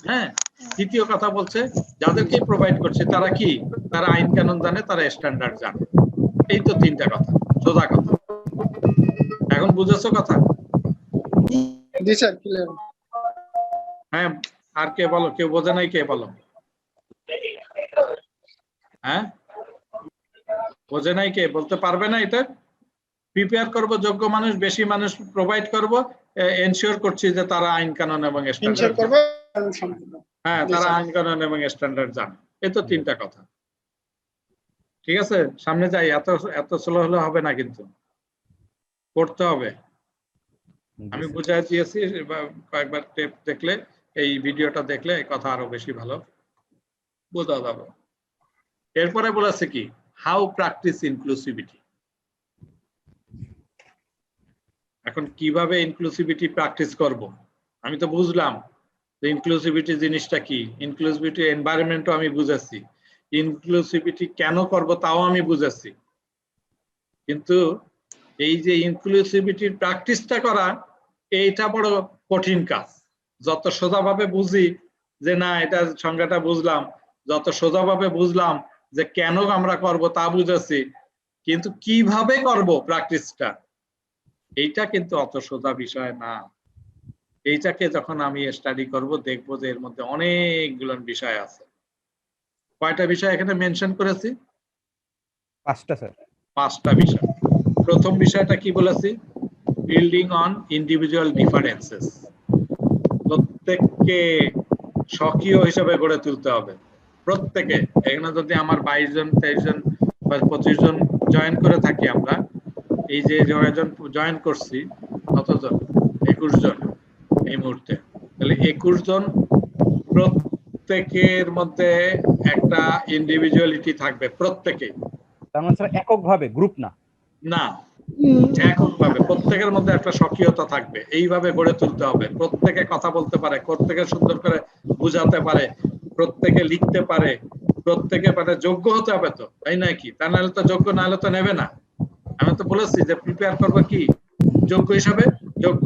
হ্যাঁ, দ্বিতীয় কথা বলছে যাদেরকে প্রোভাইড করছে তারা কি, তারা আইন কানুন জানে, তারা স্ট্যান্ডার্ড জানে। এই তো 3টা কথা, সোজা কথা। এখন বুঝেছো কথা? জি স্যার, ক্লিয়ার। হ্যাঁ, আর কে বলো? কেউ বোঝে নাই? কে বলো? হ্যাঁ, বোঝে নাই? কে বলতে পারবে না? এটা প্রিপেয়ার করব, যোগ্য মানুষ, বেশি মানুষ প্রোভাইড করব, এনশিওর করছি যে তারা আইন কানুন এবং স্ট্যান্ডার্ড জানে। হ্যাঁ, তারা আইন কানুন এবং স্ট্যান্ডার্ড জানে। এই তো 3টা কথা। ঠিক আছে, সামনে যাই। এত এত স্লো হলে হবে না, কিন্তু পড়তে হবে। আমি বুঝাই দিয়েছি, কয়েকবার টেপ দেখলে, এই ভিডিওটা দেখলে এই কথা আরো বেশি ভালো বোঝা যাবে। এরপরে বলেছে কি, হাউ প্র্যাকটিস ইনক্লুসিভিটি। এখন কিভাবে ইনক্লুসিভিটি প্র্যাকটিস করব? আমি তো বুঝলাম যে ইনক্লুসিভিটি জিনিসটা কি, ইনক্লুসিভিটি এনভায়রনমেন্টও আমি বুঝেছি, ইনক্লুসিভিটি কেন করব তাও আমি বুঝেছি, কিন্তু এই যে ইনক্লুসিভিটির প্র্যাকটিসটা করা, এইটা বড় কঠিন কাজ। যত সোজাভাবে বুঝি যে না, এটা সংজ্ঞাটা বুঝলাম, যত সোজাভাবে বুঝলাম যে কেন আমরা করব তা বুঝেছি, কিন্তু কিভাবে করব প্র্যাকটিসটা, এইটা কিন্তু অত সোজা বিষয় না। এইটাকে যখন আমি স্টাডি করব, দেখব যে এর মধ্যে অনেকগুলো বিষয় আছে। কয়টা বিষয় এখানে মেনশন করেছি? 5টা স্যার। 5টা বিষয়। প্রথম বিষয়টা কি বলেছি? Building on individual differences. প্রত্যেককে স্বকীয় হিসেবে গড়ে তুলতে হবে, প্রত্যেকে। এখানে যদি আমার 22 জন, 23 জন বা 25 জন জয়েন করে থাকি, আমরা এই যে 9 জন জয়েন করছি, কতজন? 21 জন এই মুহূর্তে। তাহলে 21 জন, প্রত্যেকের মধ্যে একটা ইন্ডিভিজুয়ালিটি থাকবে, প্রত্যেকে। তার মানে স্যার এককভাবে, গ্রুপ না? না, এককভাবে প্রত্যেকের মধ্যে একটা স্বকীয়তা থাকবে, এইভাবে গড়ে তুলতে হবে। প্রত্যেকে কথা বলতে পারে, প্রত্যেকে সুন্দর করে বুঝাতে পারে, প্রত্যেকে লিখতে পারে, প্রত্যেকে মানে যোগ্য হতে হবে তো, তাই নয় কি? তা নাহলে তো যোগ্য না হলে তো নেবে না। আমি তো বলেছি যে প্রিপেয়ার করবো কি, যোগ্য হিসাবে, যোগ্য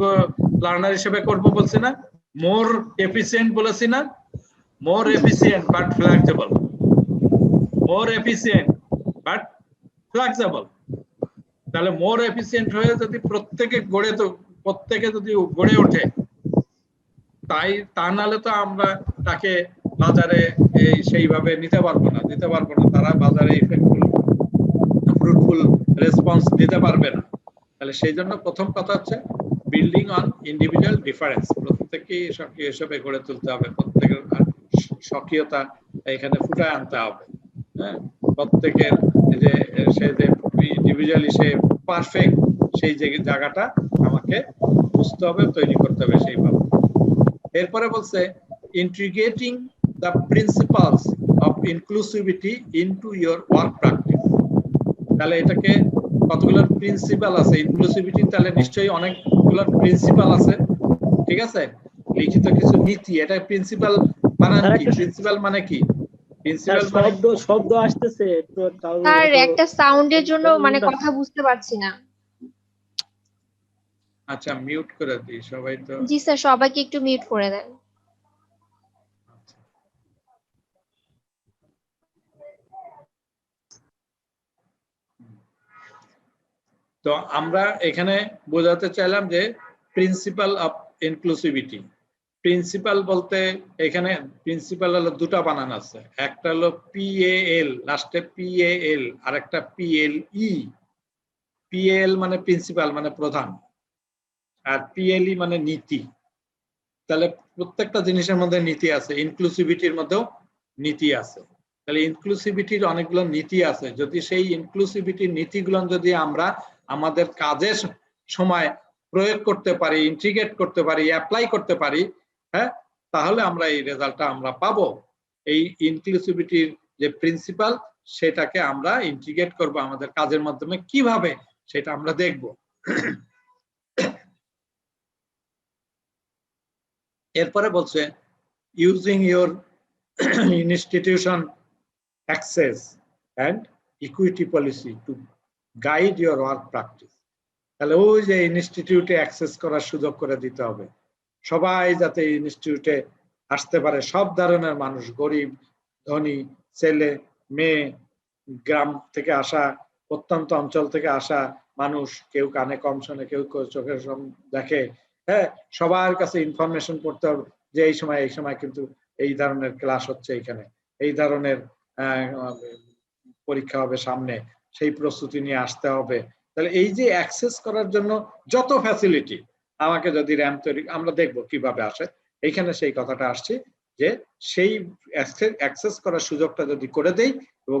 লার্নার হিসেবে করব বলছি না? মোর এফিসিয়েন্ট বলেছি না? মোর efficient but flexible, more efficient but flexible. তাহলে মোর এফিসিয়েন্ট হয়ে যদি প্রত্যেকে যদি গড়ে ওঠে, তাই তা নাহলে তো আমরা তাকে বাজারে সেইভাবে নিতে পারবো না, তারা বাজারে ফ্রুটফুল রেসপন্স দিতে পারবে না। তাহলে সেই জন্য প্রথম কথা হচ্ছে বিল্ডিং অন ইন্ডিভিজুয়াল ডিফারেন্স, প্রত্যেকেই সক্রিয় হিসেবে গড়ে তুলতে হবে, প্রত্যেকের সক্রিয়তা এখানে ফুটায় আনতে হবে। হ্যাঁ, প্রত্যেকের যে সে যে ইন্ডিভিজুয়ালি সে পারফেক্ট, সেই জায়গাটা আমাকে বুঝতে হবে, তৈরি করতে হবে সেইভাবে। এরপরে বলছে'ইন্টিগ্রেটিং the principles of inclusivity into your work practice'. তাহলে এটাকে কতগুলো প্রিন্সিপাল আছে ইনক্লুসিভিটি, তাহলে নিশ্চয়ই অনেকগুলো প্রিন্সিপাল আছে, ঠিক আছে, লিখিত কিছু নীতি। এটা প্রিন্সিপাল বানান কি? প্রিন্সিপাল মানে কি? প্রিন্সিপাল মানে শব্দ আসতেছে একটু স্যার একটা সাউন্ডের জন্য মানে কথা বুঝতে পারছি না। আচ্ছা মিউট করে দিই সবাই তো। জি স্যার, সবাইকে একটু মিউট করে দেন। তো আমরা এখানে বোঝাতে চাইলাম যে প্রিন্সিপাল অফ ইনক্লুসিভিটি। প্রিন্সিপাল বলতে এখানে প্রিন্সিপাল হলো দুটো বানান আছে, একটা হলো পিএএল, লাস্টে পিএএল, আর একটা পিএলই। পিএল মানে প্রিন্সিপাল মানে প্রধান, আর পিএলই মানে নীতি। তাহলে প্রত্যেকটা জিনিসের মধ্যে নীতি আছে, ইনক্লুসিভিটির মধ্যেও নীতি আছে। তাহলে ইনক্লুসিভিটির অনেকগুলো নীতি আছে, যদি সেই ইনক্লুসিভিটির নীতিগুলো যদি আমরা আমাদের কাজের সময় প্রয়োগ করতে পারি, ইন্টিগ্রেট করতে পারি, অ্যাপ্লাই করতে পারি, হ্যাঁ, তাহলে আমরা এই রেজাল্টটা আমরা পাবো। এই ইনক্লুসিভিটির যে প্রিন্সিপাল সেটাকে আমরা ইন্টিগ্রেট করব আমাদের কাজের মাধ্যমে কিভাবে, সেটা আমরা দেখব। এরপরে বলছে using your institution access and equity policy to guide your work practice. তাহলে ওই যে ইনস্টিটিউটে অ্যাক্সেস করার সুযোগ করে দিতে হবে, সবাই যাতে ইনস্টিটিউটে আসতে পারে, সব ধরনের মানুষ, গরিব ধনী, ছেলে মেয়ে, গ্রাম থেকে আসা, প্রত্যন্ত অঞ্চল থেকে আসা মানুষ, কেউ কানে কম শোনে, কেউ চোখের দেখে, হ্যাঁ, সবার কাছে ইনফরমেশন পড়তে হবে যে এই সময় কিন্তু এই ধরনের ক্লাস হচ্ছে, এখানে এই ধরনের পরীক্ষা হবে সামনে, সেই প্রস্তুতি নিয়ে আসতে হবে। তাহলে এই যে অ্যাক্সেস করার জন্য যত ফ্যাসিলিটি, আমাকে যদি র্যাম তৈরি, আমরা দেখবো কিভাবে আসে, এইখানে সেই কথাটা আসছে যে সেই অ্যাক্সেস করার সুযোগটা যদি করে দেই এবং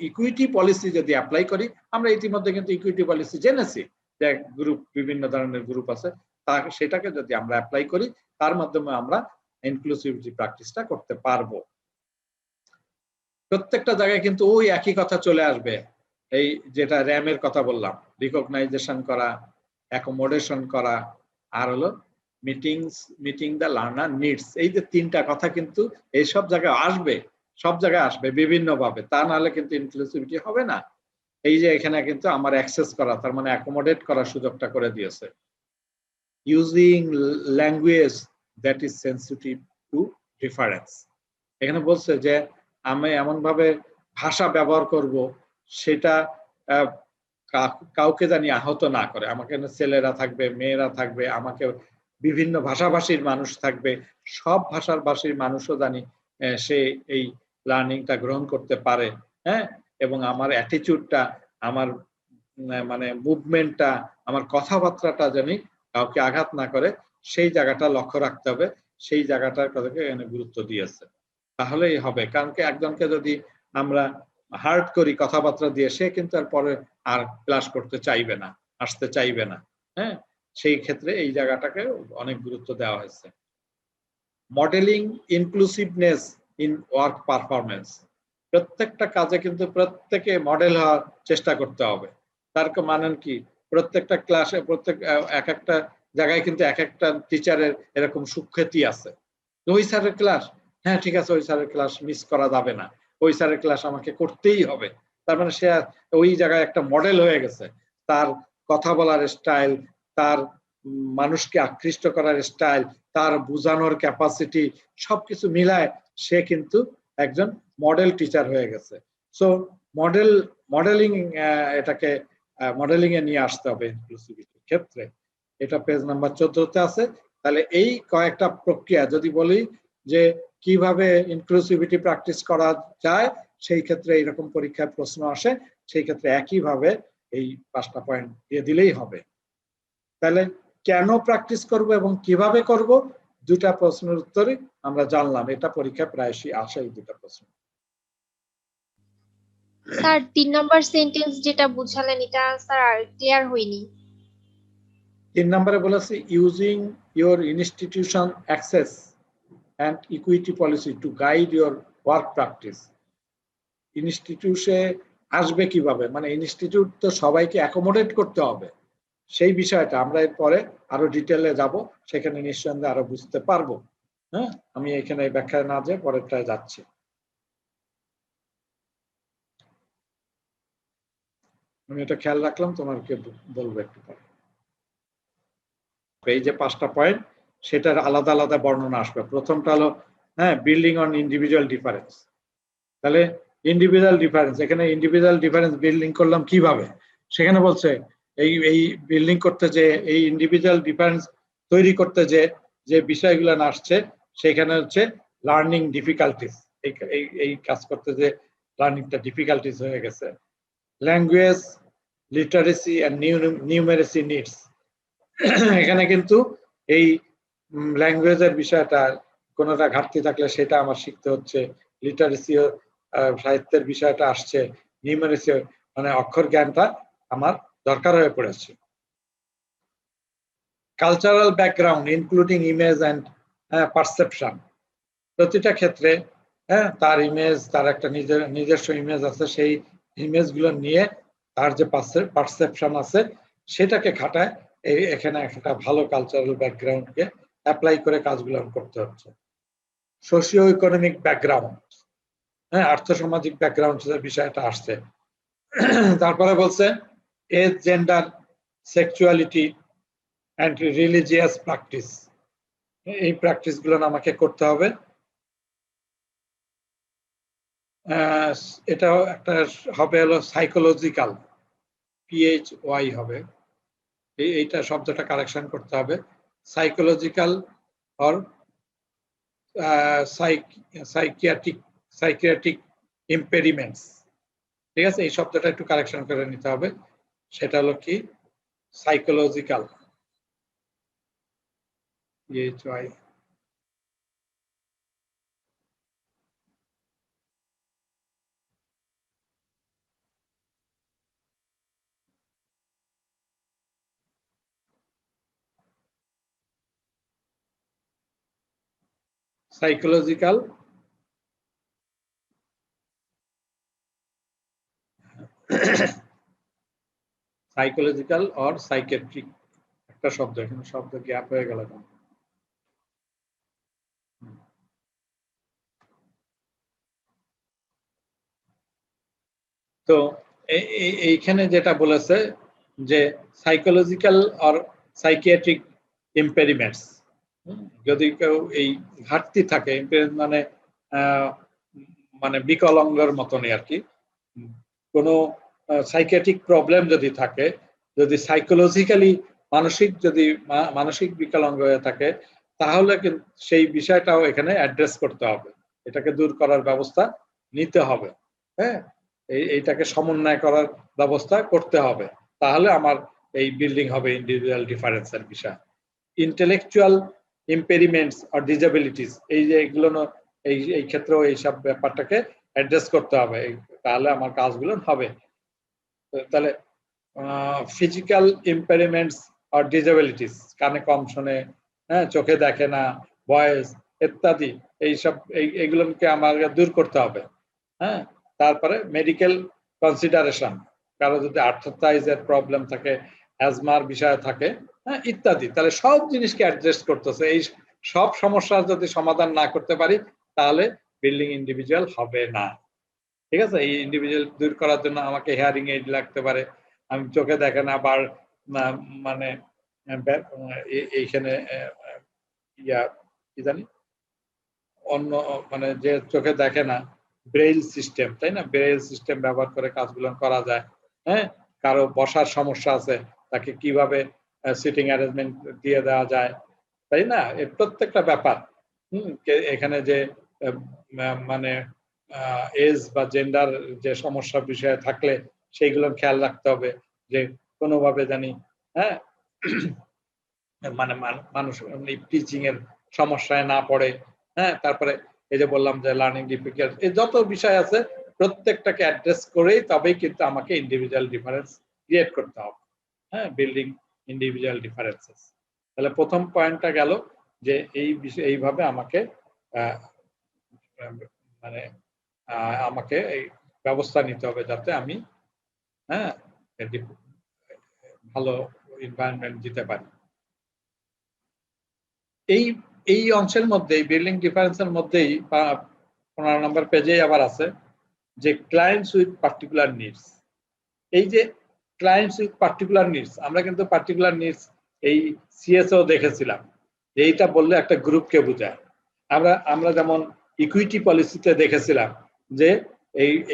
ইকুইটি পলিসি যদি অ্যাপ্লাই করি, আমরা ইতিমধ্যে কিন্তু ইকুইটি পলিসি জেনেছি যে গ্রুপ, বিভিন্ন ধরনের গ্রুপ আছে, সেটাকে যদি আমরা অ্যাপ্লাই করি, তার মাধ্যমে আমরা ইনক্লুসিভিটি প্র্যাকটিসটা করতে পারবো। প্রত্যেকটা জায়গায় কিন্তু ওই একই কথা চলে আসবে, এই যেটা র্যামের কথা বললাম, রিকগনাইজেশন করা, অ্যাকোমোডেশন করা, আর হলো মিটিং দ্য লার্নার নিডস। এই যে তিনটা কথা কিন্তু এই সব জায়গায় আসবে, সব জায়গায় আসবে বিভিন্ন ভাবে, তা নাহলে কিন্তু ইনক্লুসিভিটি হবে না। এই যে এখানে কিন্তু আমার অ্যাক্সেস করা, তার মানে অ্যাকোমোডেট করার সুযোগটা করে দিয়েছে। Using language that is sensitive to difference. এখানে বলছে যে আমি এমন ভাবে ভাষা ব্যবহার করব সেটা কাউকে জানি আহত না করে। আমাকে ছেলেরা থাকবে, মেয়েরা থাকবে, আমাকে বিভিন্ন ভাষাভাষীর মানুষ থাকবে, সব ভাষাভাষীর মানুষও জানি সে এই লার্নিংটা গ্রহণ করতে পারে, হ্যাঁ, এবং আমার অ্যাটিটিউডটা, আমার মানে মুভমেন্টটা, আমার কথাবার্তাটা জানি কাউকে আঘাত না করে, সেই জায়গাটা লক্ষ্য রাখতে হবে, সেই জায়গাটার কথাকে এখানে গুরুত্ব দিয়েছে। তাহলেই হবে, কারণ কি একজনকে যদি আমরা হার্ট করি কথাবার্তা দিয়ে, সে কিন্তু আর পরে আর ক্লাস করতে চাইবে না, আসতে চাইবে না, হ্যাঁ, সেই ক্ষেত্রে এই জায়গাটাকে অনেক গুরুত্ব দেওয়া হয়েছে। Modelling inclusiveness in work performance. প্রত্যেকটা কাজে কিন্তু প্রত্যেকে মডেল হওয়ার চেষ্টা করতে হবে। তার মানে কি, প্রত্যেকটা ক্লাসে, এক একটা জায়গায় কিন্তু এক একটা টিচারের এরকম সুখ্যাতি আছে। ওই স্যারের ক্লাস, হ্যাঁ ঠিক আছে, ওই স্যারের ক্লাস মিস করা যাবে না, ওই স্যারের ক্লাস আমাকে করতেই হবে। তার মানে সে ওই জায়গায় একটা মডেল হয়ে গেছে, তার কথা বলার স্টাইল, তার মানুষকে আকৃষ্ট করার স্টাইল, তার বোঝানোর ক্যাপাসিটি, সবকিছু মিলায় সে কিন্তু একজন মডেল টিচার হয়ে গেছে। সো মডেলিং, এটাকে মডেলিং এ নিয়ে আসতে হবে ইনক্লুসিভিটির ক্ষেত্রে। এটা পেজ নাম্বার 14-তে আছে। তাহলে এই কয়েকটা প্রক্রিয়া যদি বলি যে কিভাবে ইনক্লুসিভিটি প্র্যাকটিস করা যায়, সেই ক্ষেত্রে এইরকম পরীক্ষায় প্রশ্ন আসে, সেই ক্ষেত্রে একইভাবে এই 5টা পয়েন্ট দিয়ে দিলেই হবে। তাহলে কেন প্র্যাকটিস করব এবং কিভাবে করব, দুটা প্রশ্নের উত্তরে আমরা জানলাম। এটা পরীক্ষায় প্রায়শই আসে এই দুটা প্রশ্ন। স্যার 3 নম্বর সেন্টেন্স যেটা বুঝালেন এটা স্যার আর ক্লিয়ার হয়নি। 3 নম্বরে বলেছে using your institution access and equity policy to guide your work practice. ইনস্টিটিউশনে আসবে কিভাবে, মানে ইনস্টিটিউট তো সবাইকে অ্যাকোমোডেট করতে হবে, সেই বিষয়টা আমরা এরপরে আরো ডিটেলে যাব, সেখানে নিঃসন্দেহে আরো বুঝতে পারবো। হ্যাঁ, আমি এখানে ব্যাখ্যায় না যে পরেরটায় যাচ্ছি। আমি এটা খেয়াল রাখলাম, তোমাকে বলবো একটু পরে। এই যে 5টা পয়েন্ট, সেটার আলাদা আলাদা বর্ণনা আসবে। প্রথমটা হলো বিল্ডিং অন ইন্ডিভিজুয়াল ডিফারেন্স। তাহলে ইন্ডিভিজুয়াল ডিফারেন্স, এখানে ইন্ডিভিজুয়াল ডিফারেন্স বিল্ডিং করলাম কিভাবে, সেখানে বলছে এই বিল্ডিং করতে যে এই ইন্ডিভিজুয়াল ডিফারেন্স তৈরি করতে যে বিষয়গুলো আসছে, সেখানে হচ্ছে লার্নিং ডিফিকাল্টিস। এই কাজ করতে যে লার্নিংটা ডিফিকাল্টিস হয়ে গেছে। Language literacy and numeracy needs, এখানে কিন্তু এই ল্যাঙ্গুয়েজের বিষয়টা কোনোটা ঘাটতি থাকলে সেটা আমার শিখতে হচ্ছে। লিটারেসিও সাহিত্যের বিষয়টা আসছে, নিউমেরেসি মানে অক্ষর জ্ঞানটা আমার দরকার হয়ে পড়েছে। Cultural background including image and perception, প্রতিটা ক্ষেত্রে তার ইমেজ, তার একটা নিজস্ব ইমেজ আছে, সেই ইমেজগুলো নিয়ে তার যে পারসেপশন আছে সেটাকে খাটায় এখানে একটা ভালো কালচারাল ব্যাকগ্রাউন্ডকে অ্যাপ্লাই করে কাজগুলো করতে হচ্ছে। সোশিও ইকোনমিক ব্যাকগ্রাউন্ড, আর্থসামাজিক ব্যাকগ্রাউন্ড বিষয়টা আসছে। তারপরে বলছে age, gender, sexuality and religious practice, এই প্র্যাকটিস গুলো আমাকে করতে হবে। এটাও একটা হবে হলো সাইকোলজিক্যাল, PHY হবে, এইটা শব্দটা কারেকশন করতে হবে। সাইকোলজিক্যাল অর সাইকিয়াট্রিক ইম্পেরিমেন্টস, ঠিক আছে, এই শব্দটা একটু কারেকশন করে নিতে হবে। সেটা হলো কি psychological, PHY। Psychological psychological or psychiatric, একটা শব্দ, এখানে শব্দ গ্যাপ হয়ে গেল। তো এইখানে যেটা বলেছে যে সাইকোলজিক্যাল অর সাইকিয়াট্রিক ইম্পেরিমেন্টস, যদি কেউ এই ঘাটতি থাকে, মানে মানে বিকলাঙ্গের মতনই আর কি, কোনো সাইকিয়াট্রিক প্রবলেম যদি থাকে, যদি সাইকোলজিক্যালি মানসিক বিকলাঙ্গ হয়ে থাকে, তাহলে কিন্তু সেই বিষয়টাও এখানে অ্যাড্রেস করতে হবে, এটাকে দূর করার ব্যবস্থা নিতে হবে। হ্যাঁ, এইটাকে সমন্বয় করার ব্যবস্থা করতে হবে, তাহলে আমার এই বিল্ডিং হবে ইন্ডিভিজুয়াল ডিফারেন্সের বিষয়। ইন্টেলেকচুয়াল ইম্পেরিমেন্টস আর ডিসেবিলিটিস, এই যে এগুলো এই ক্ষেত্রেও এইসব ব্যাপারটাকে অ্যাড্রেস করতে হবে, তাহলে আমার কাজগুলো হবে। তাহলে ফিজিক্যাল ইম্পেরিমেন্টস আর ডিসেবিলিটিস, কানে কম শোনে, চোখে দেখে না, ভয়েস ইত্যাদি, এইসব এইগুলোকে আমাকে দূর করতে হবে। তারপরে মেডিকেল কনসিডারেশন, কারো যদি আর্থ্রাইটিসের প্রবলেম থাকে, অ্যাজমার বিষয় থাকে, ইত্যাদি, তাহলে সব জিনিসকে অ্যাডজাস্ট করতেছে। এই সব সমস্যার যদি সমাধান না করতে পারি, তাহলে বিল্ডিং ইন্ডিভিজুয়াল হবে না। ঠিক আছে, এই ইন্ডিভিজুয়াল দূর করার জন্য আমাকে হেয়ারিং এইড লাগতে পারে, আমি চোখে দেখে না, বা মানে এইখানে কি জানি অন্য মানে যে চোখে দেখে না, ব্রেইল সিস্টেম, তাই না, ব্রেইল সিস্টেম ব্যবহার করে কাজগুলো করা যায়। কারো বসার সমস্যা আছে, তাকে কিভাবে সিটিং অ্যারেঞ্জমেন্ট দিয়ে দেওয়া যায়, তাই না, এর প্রত্যেকটা ব্যাপার। এখানে যে মানে এজ বা জেন্ডার যে সমস্যা বিষয়ে থাকলে সেইগুলো খেয়াল রাখতে হবে, যে কোনোভাবে জানি মানে মানুষ টিচিং এর সমস্যায় না পড়ে। তারপরে এই যে বললাম যে লার্নিং ডিফিকাল্ট, এই যত বিষয় আছে প্রত্যেকটাকে অ্যাড্রেস করেই তবেই কিন্তু আমাকে ইন্ডিভিজুয়াল ডিফারেন্স ক্রিয়েট করতে হবে। Building individual differences. তাহলে প্রথম পয়েন্টটা গেল যে এই বিষয়, এইভাবে আমাকে মানে আমাকে এই ব্যবস্থা নিতে হবে যাতে আমি ভালো এনভায়রনমেন্ট দিতে পারি। এই অংশের মধ্যে বিল্ডিং ডিফারেন্সের মধ্যেই 15 নম্বর পেজেই আবার আছে যে ক্লায়েন্টস উইথ পার্টিকুলার নিডস। এই যে ক্লায়েন্টস উইথ পার্টিকুলার নিডস, আমরা কিন্তু পার্টিকুলার নিডস এই সিএসও দেখেছিলাম যে এইটা বললে একটা গ্রুপকে বোঝায়। আমরা যেমন ইকুইটি পলিসিতে দেখেছিলাম যে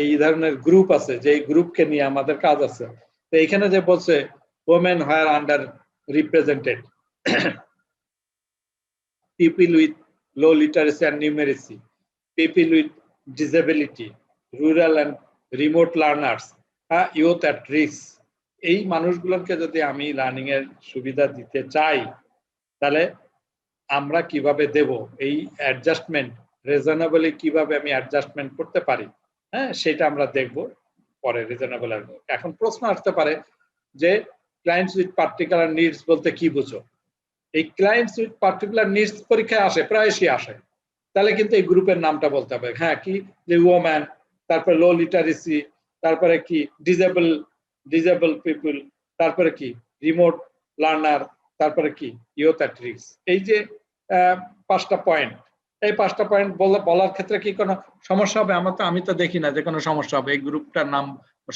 এই ধরনের গ্রুপ আছে, যে গ্রুপকে নিয়ে আমাদের কাজ আছে। তো এইখানে যে বলছে women were under represented, people with low literacy and numeracy, people with disability, rural and remote learners, youth at risk, এই মানুষগুলোকে যদি আমি লার্নিং এর সুবিধা দিতে চাই তাহলে আমরা কিভাবে দেব, এই অ্যাডজাস্টমেন্ট রিজনেবলি কিভাবে আমি অ্যাডজাস্টমেন্ট করতে পারি, সেটা আমরা দেখব পরে। রিজনেবল এখন প্রশ্ন আসতে পারে যে ক্লায়েন্টস উইথ পার্টিকুলার নিডস বলতে কি বুঝো? এই ক্লায়েন্টস উইথ পার্টিকুলার নিডস পরীক্ষায় আসে, প্রায়শই আসে। তাহলে কিন্তু এই গ্রুপের নামটা বলতে হবে। হ্যাঁ, কি যে ওম্যান, তারপরে লো লিটারেসি, তারপরে কি ডিজেবল পিপল, তারপরে কি রিমোট লার্নার, তারপরে কি ইয়ুথ অ্যাট রিস্ক। এই যে 5টা পয়েন্ট, এই 5টা পয়েন্ট বলার ক্ষেত্রে কি কোনো সমস্যা হবে? আমি তো দেখি না যে কোনো সমস্যা হবে। এই গ্রুপটার নাম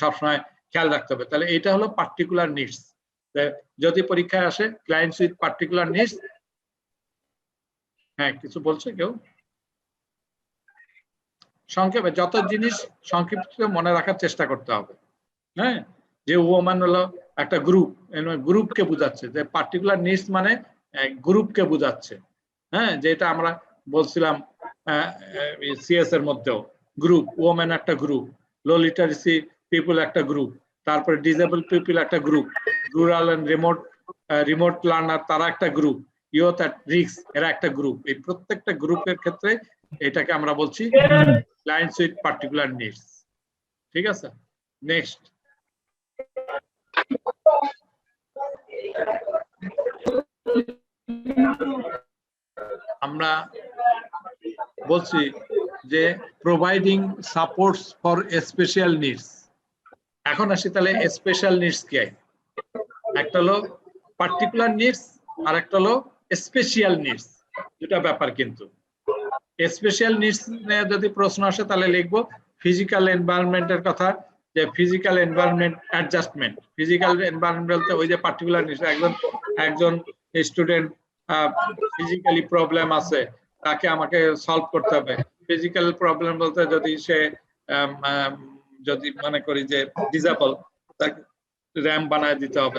সবসময় খেয়াল রাখতে হবে। তাহলে এটা হলো পার্টিকুলার নিডস। যদি পরীক্ষায় আসে ক্লায়েন্টস উইথ পার্টিকুলার নিডস, হ্যাঁ কিছু বলছে কেউ? সংক্ষেপে যত জিনিস সংক্ষিপ্ত মনে রাখার চেষ্টা করতে হবে। হ্যাঁ, যে ওম্যান হলো একটা গ্রুপকে বোঝাচ্ছে, যে পার্টিকুলার নিডস মানে গ্রুপকে বোঝাচ্ছে। হ্যাঁ, যেটা আমরা বলছিলাম সিএস এর মধ্যেও, গ্রুপ ওম্যান একটা গ্রুপ, লো লিটারেসি পিপল একটা গ্রুপ, তারপরে ডিজেবল পিপল একটা group, rural and remote learner তারা একটা গ্রুপ, ইয়ুথ অ্যাট রিস্ক এরা একটা গ্রুপ। এই প্রত্যেকটা গ্রুপের ক্ষেত্রে এটাকে আমরা বলছি ক্লায়েন্টস উইথ পার্টিকুলার নিডস। ঠিক আছে, নেক্সট। আমরা বলছি যে providing supports for special needs. এখন আসি তাহলে স্পেশাল নিডস কি? একটা হলো পার্টিকুলার নিডস আর একটা হলো স্পেশাল নিডস, দুটা ব্যাপার। কিন্তু স্পেশাল নিডস নিয়ে যদি প্রশ্ন আসে তাহলে লিখবো ফিজিক্যাল এনভায়রনমেন্টের কথা, যে physical environment adjustment. Physical environment বলতে ওই যে পার্টিকুলার নিডস, একজন স্টুডেন্ট ফিজিক্যালি প্রবলেম আছে, তাকে আমাকে সলভ করতে হবে। ফিজিক্যাল প্রবলেম বলতে যদি মনে করি যে ডিসেবল, তাকে র্যাম্প বানায় দিতে হবে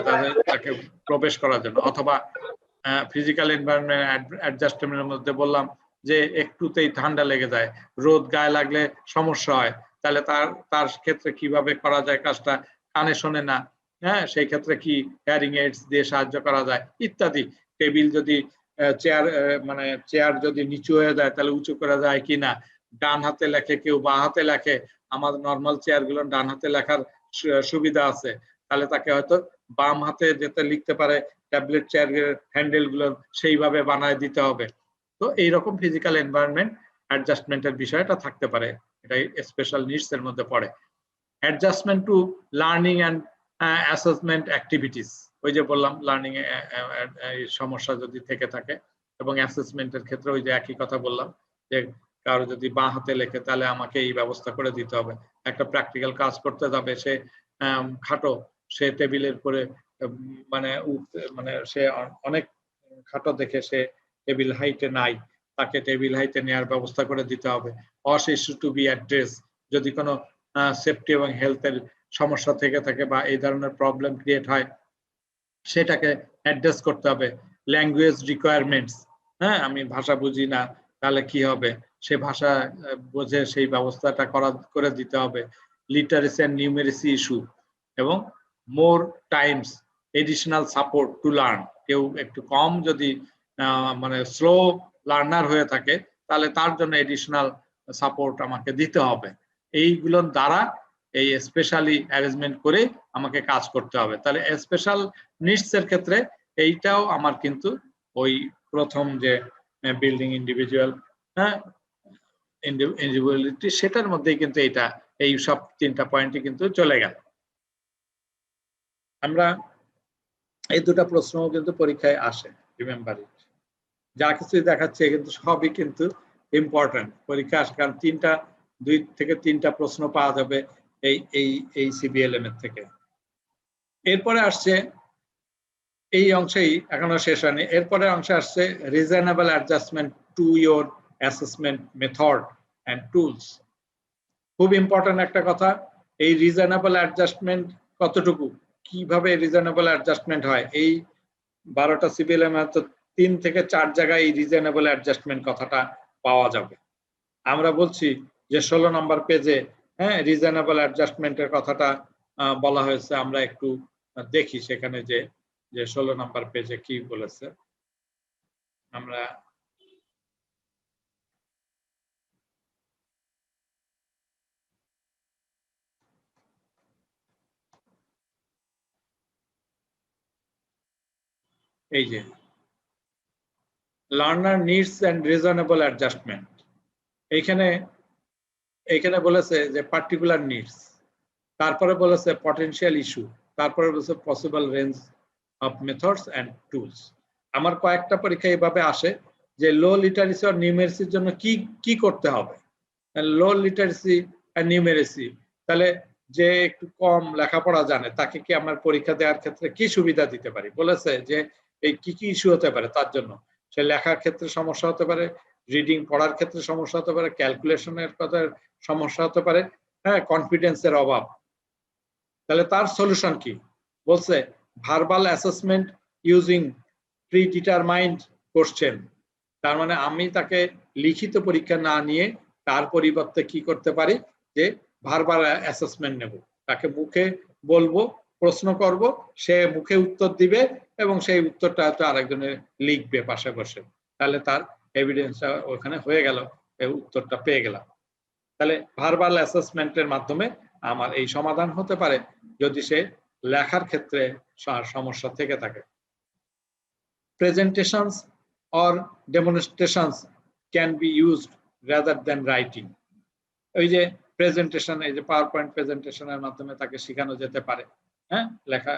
তাকে প্রবেশ করার জন্য। অথবা ফিজিক্যাল এনভায়রনমেন্ট অ্যাডজাস্টমেন্টের মধ্যে বললাম যে একটুতেই ঠান্ডা লেগে যায়, রোদ গায়ে লাগলে সমস্যা হয়, তাহলে তার ক্ষেত্রে কিভাবে করা যায় কাজটা, কানে শোনে না, হ্যাঁ সেই ক্ষেত্রে কি হিয়ারিং এইডস দিয়ে সাহায্য করা যায় ইত্যাদি। টেবিল যদি চেয়ার যদি নিচু হয়ে যায় তাহলে উঁচু করা যায় কিনা, ডান হাতে লেখে কেউ বাঁ হাতে লেখে, আমাদের নর্মাল চেয়ার গুলো ডান হাতে লেখার সুবিধা আছে, তাহলে তাকে হয়তো বাম হাতে যেতে লিখতে পারে ট্যাবলেট চেয়ারের হ্যান্ডেল গুলো সেইভাবে বানায় দিতে হবে। তো এইরকম ফিজিক্যাল এনভায়রনমেন্ট অ্যাডজাস্টমেন্টের বিষয়টা থাকতে পারে, এটাই স্পেশাল নিডস এর মধ্যে পড়ে। Adjustment two learning and assessment activities, ওই যে বললাম লার্নিং সমস্যা যদি থেকে থাকে, এবং অ্যাসেসমেন্টের ক্ষেত্রে ওই যে একই কথা বললাম যে কারো যদি বাঁ হাতে লেখে তাহলে আমাকে এই ব্যবস্থা করে দিতে হবে। একটা প্র্যাকটিক্যাল কাজ করতে যাবে, সে খাটো, সে টেবিলের পরে সে অনেক খাটো দেখে সে টেবিল হাইটে নাই, তাকে টেবিল হাইটে নেওয়ার ব্যবস্থা করে দিতে হবে। অস ইস্যু টু বি অ্যাড্রেস, যদি কোনো সেফটি এবং হেলথের সমস্যা থেকে থাকে বা এই ধরনের প্রবলেম ক্রিয়েট হয় সেটাকে অ্যাড্রেস করতে হবে। ল্যাঙ্গুয়েজ রিকোয়ারমেন্টস, হ্যাঁ আমি ভাষা বুঝি না তাহলে কি হবে, সে ভাষা বুঝে সেই ব্যবস্থাটা করে দিতে হবে। লিটারেসি এন্ড নিউমেরেসি ইস্যু, এবং মোর Times additional support to learn, কেউ একটু কম যদি স্লো লার্নার হয়ে থাকে তাহলে তার জন্য এডিশনাল সাপোর্ট আমাকে দিতে হবে। এইগুলোর দ্বারা এই স্পেশালি অ্যারেঞ্জমেন্ট করে আমাকে কাজ করতে হবে। তাহলে স্পেশাল নিডস এর ক্ষেত্রে এইটাও আমার কিন্তু ওই প্রথম যে বিল্ডিং ইন্ডিভিজুয়াল ইন্ডিভিজুয়ালিটি সেটার মধ্যেই কিন্তু এটা এই সব 3টা পয়েন্টই কিন্তু চলে গেল। আমরা এই দুটো প্রশ্নও কিন্তু পরীক্ষায় আসে, রিমেম্বার ইট। যা কিছু দেখাচ্ছে কিন্তু সবই কিন্তু ইম্পর্টেন্ট, পরীক্ষা আসে, কারণ 2 থেকে 3টা প্রশ্ন পাওয়া যাবে এই এই এই সিবিএলএম এর থেকে। এরপরে আসছে এই অংশেই এখনো শেষ হয়নি, এরপরে অংশে আসছে reasonable adjustment to your assessment method and tools. খুব ইম্পর্টেন্ট একটা কথা, এই রিজনেবল অ্যাডজাস্টমেন্ট কতটুকু, কিভাবে রিজনেবল অ্যাডজাস্টমেন্ট হয়। এই 12টা সিবিএলএম এ তো 3 থেকে 4 জায়গায় এই রিজনেবল অ্যাডজাস্টমেন্ট কথাটা পাওয়া যাবে। আমরা বলছি যে 16 নম্বর পেজে হ্যাঁ রিজনেবল অ্যাডজাস্টমেন্টের কথাটা বলা হয়েছে। আমরা একটু দেখি সেখানে যে 16 নম্বর পেজে কি বলেছে। আমরা এই যে learner needs and reasonable adjustment, এইখানে বলেছে যে পার্টিকুলার নিডস, তারপরে বলেছে পটেনশিয়াল ইস্যু, তারপরে বলেছে possible range of methods and tools. আমার কয়েকটা পরীক্ষা এইভাবে আসে যে লো লিটারেসি আর নিউমেরেসির জন্য কি কি করতে হবে। লো লিটারেসি আর নিউমেরেসি, তাহলে যে একটু কম লেখাপড়া জানে তাকে কি আমার পরীক্ষা দেওয়ার ক্ষেত্রে কি সুবিধা দিতে পারি। বলেছে যে এই কি কি ইস্যু হতে পারে, তার জন্য সে লেখার ক্ষেত্রে সমস্যা হতে পারে, রিডিং পড়ার ক্ষেত্রে সমস্যা হতে পারে, ক্যালকুলেশনের কথা সমস্যা হতে পারে, হ্যাঁ কনফিডেন্সের অভাব। তাহলে তার সলিউশন কি বলছে, verbal assessment using predetermined question. তার মানে আমি তাকে লিখিত পরীক্ষা না নিয়ে তার পরিবর্তে কি করতে পারি, যে ভার্বাল অ্যাসেসমেন্ট নেব, তাকে মুখে বলবো, প্রশ্ন করব, সে মুখে উত্তর দিবে এবং সেই উত্তরটা হয়তো আরেকজনের লিখবে পাশে বসে, তাহলে তার এভিডেন্সটা ওখানে হয়ে গেল, উত্তরটা পেয়ে গেলাম। তাহলে ভার্বাল অ্যাসেসমেন্টের মাধ্যমে আমার এই সমাধান হতে পারে যদি সে লেখার ক্ষেত্রে সমস্যা থেকে থাকে। Presentations or demonstrations can be used rather than writing. ওই যে প্রেজেন্টেশন, এই যে পাওয়ার পয়েন্ট প্রেজেন্টেশনের মাধ্যমে তাকে শেখানো যেতে পারে। হ্যাঁ লেখা